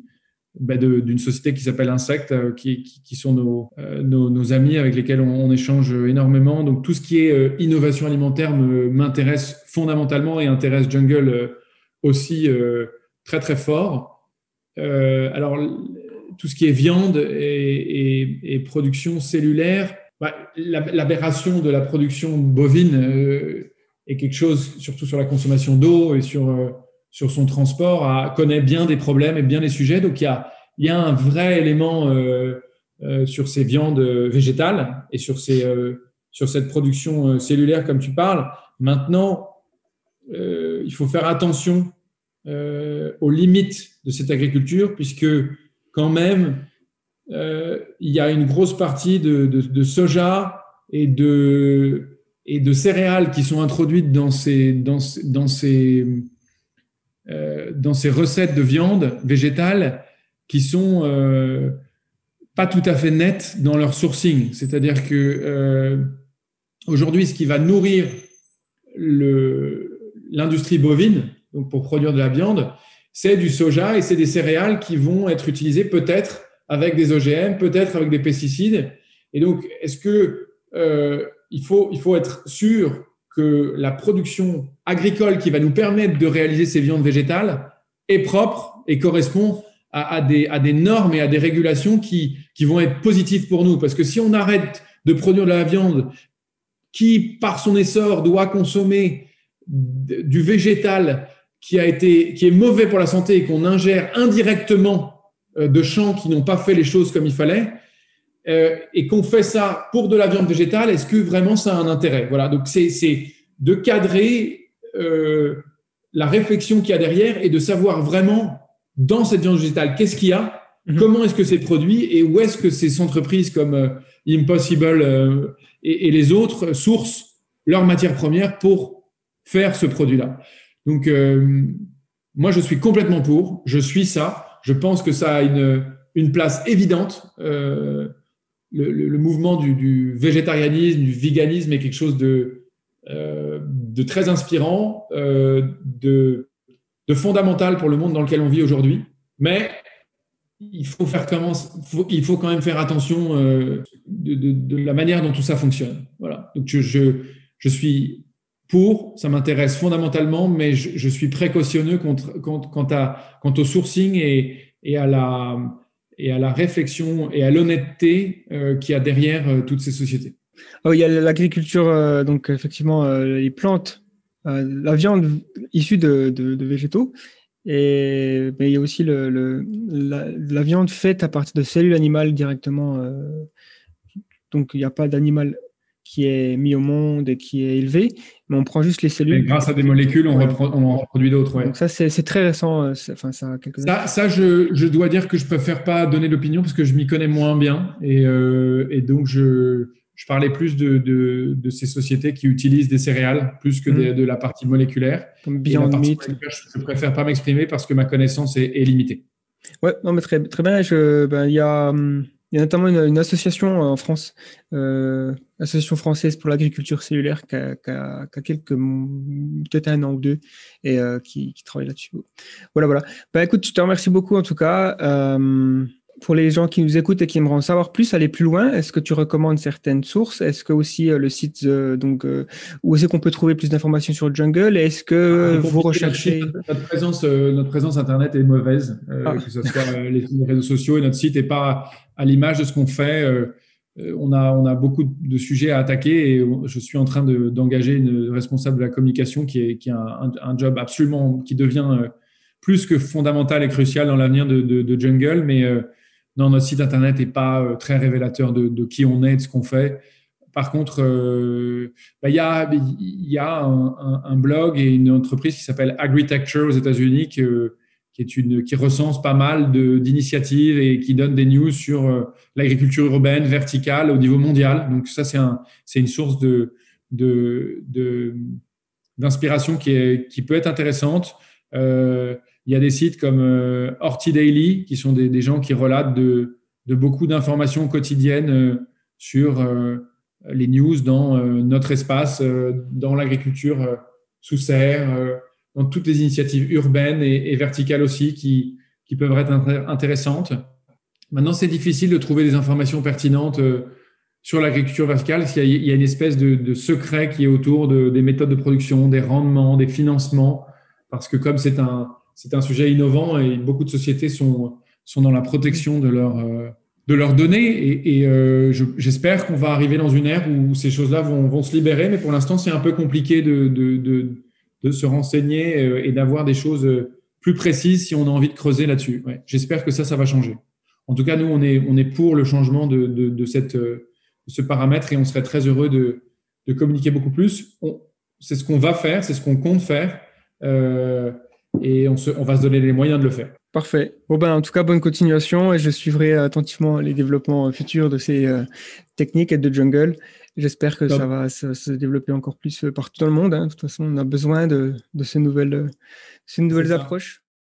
société qui s'appelle Insect, qui sont nos amis avec lesquels on échange énormément. Donc, tout ce qui est innovation alimentaire m'intéresse fondamentalement et intéresse Jungle aussi très, très fort. Alors, tout ce qui est viande et production cellulaire, l'aberration de la production bovine est quelque chose, surtout sur la consommation d'eau et sur son transport, connaît bien des problèmes et bien les sujets. Donc, il y a un vrai élément sur ces viandes végétales et sur cette production cellulaire, comme tu parles. Maintenant, il faut faire attention aux limites de cette agriculture, puisque quand même, il y a une grosse partie de soja et de céréales qui sont introduites dans ces recettes de viande végétale qui sont pas tout à fait nettes dans leur sourcing. C'est-à-dire que aujourd'hui, ce qui va nourrir l'industrie bovine, donc pour produire de la viande, c'est du soja et c'est des céréales qui vont être utilisées peut-être avec des OGM, peut-être avec des pesticides. Et donc, est-ce que il faut être sûr que la production agricole qui va nous permettre de réaliser ces viandes végétales est propre et correspond à des normes et à des régulations qui vont être positives pour nous. Parce que si on arrête de produire de la viande qui, par son essor, doit consommer du végétal qui est mauvais pour la santé et qu'on ingère indirectement de champs qui n'ont pas fait les choses comme il fallait, et qu'on fait ça pour de la viande végétale, est-ce que vraiment ça a un intérêt? Voilà, donc c'est de cadrer la réflexion qu'il y a derrière et de savoir vraiment dans cette viande végétale qu'est-ce qu'il y a, comment est-ce que c'est produit et où est-ce que ces entreprises comme Impossible et les autres sourcent leurs matières premières pour faire ce produit-là. Donc, moi, je suis complètement pour, je suis ça. Je pense que ça a une place évidente. Le mouvement du végétarianisme, du véganisme est quelque chose de très inspirant, de fondamental pour le monde dans lequel on vit aujourd'hui. Mais il faut quand même faire attention de la manière dont tout ça fonctionne. Voilà. Donc, je suis pour, ça m'intéresse fondamentalement, mais je suis précautionneux quant au sourcing et à la réflexion et à l'honnêteté qu'il y a derrière toutes ces sociétés. Oh, il y a l'agriculture, donc effectivement, les plantes, la viande issue de végétaux, mais il y a aussi la viande faite à partir de cellules animales directement. Donc, il n'y a pas d'animal qui est mis au monde et qui est élevé, mais on prend juste les cellules. Et grâce à des molécules, on en reproduit d'autres. Ouais. Donc ça, c'est très récent. Ça a quelques années. Ça, je dois dire que je préfère pas donner d'opinion parce que je m'y connais moins bien. Et donc, je parlais plus de ces sociétés qui utilisent des céréales plus que de la partie moléculaire. Comme Beyond Meat. Je préfère pas m'exprimer parce que ma connaissance est limitée. Ouais, non, mais très, très bien. Il y a notamment une association en France, Association française pour l'agriculture cellulaire, qui a peut-être un an ou deux, et qui travaille là-dessus. Voilà. Écoute, je te remercie beaucoup en tout cas. Pour les gens qui nous écoutent et qui aimeraient en savoir plus, aller plus loin, est-ce que tu recommandes certaines sources? Est-ce que aussi le site, où est-ce qu'on peut trouver plus d'informations sur Jungle? Est-ce que vous recherchez… Notre présence Internet est mauvaise, que ce soit les réseaux sociaux, et notre site n'est pas à l'image de ce qu'on fait. On a beaucoup de sujets à attaquer et je suis en train d'engager une responsable de la communication qui a un job absolument qui devient plus que fondamental et crucial dans l'avenir de Jungle, mais non, notre site Internet n'est pas très révélateur de qui on est, de ce qu'on fait. Par contre, il y a un blog et une entreprise qui s'appelle Agritecture aux États-Unis qui recense pas mal d'initiatives et qui donne des news sur l'agriculture urbaine verticale au niveau mondial. Donc ça, c'est une source d'inspiration qui peut être intéressante. Il y a des sites comme Horti Daily qui sont des gens qui relatent de beaucoup d'informations quotidiennes sur les news dans notre espace, dans l'agriculture sous serre, dans toutes les initiatives urbaines et verticales aussi qui peuvent être intéressantes. Maintenant, c'est difficile de trouver des informations pertinentes sur l'agriculture verticale parce qu'il y a une espèce de secret qui est autour des méthodes de production, des rendements, des financements, parce que comme c'est un sujet innovant et beaucoup de sociétés sont dans la protection de leurs données et j'espère qu'on va arriver dans une ère où ces choses-là vont se libérer, mais pour l'instant, c'est un peu compliqué de se renseigner et d'avoir des choses plus précises si on a envie de creuser là-dessus. Ouais. J'espère que ça va changer. En tout cas, nous, on est pour le changement de ce paramètre et on serait très heureux de communiquer beaucoup plus. C'est ce qu'on va faire, c'est ce qu'on compte faire et on va se donner les moyens de le faire. Parfait. Bon, ben, en tout cas, bonne continuation et je suivrai attentivement les développements futurs de ces techniques et de jungle. J'espère que ça va se développer encore plus partout dans le monde, hein. De toute façon, on a besoin de ces nouvelles approches.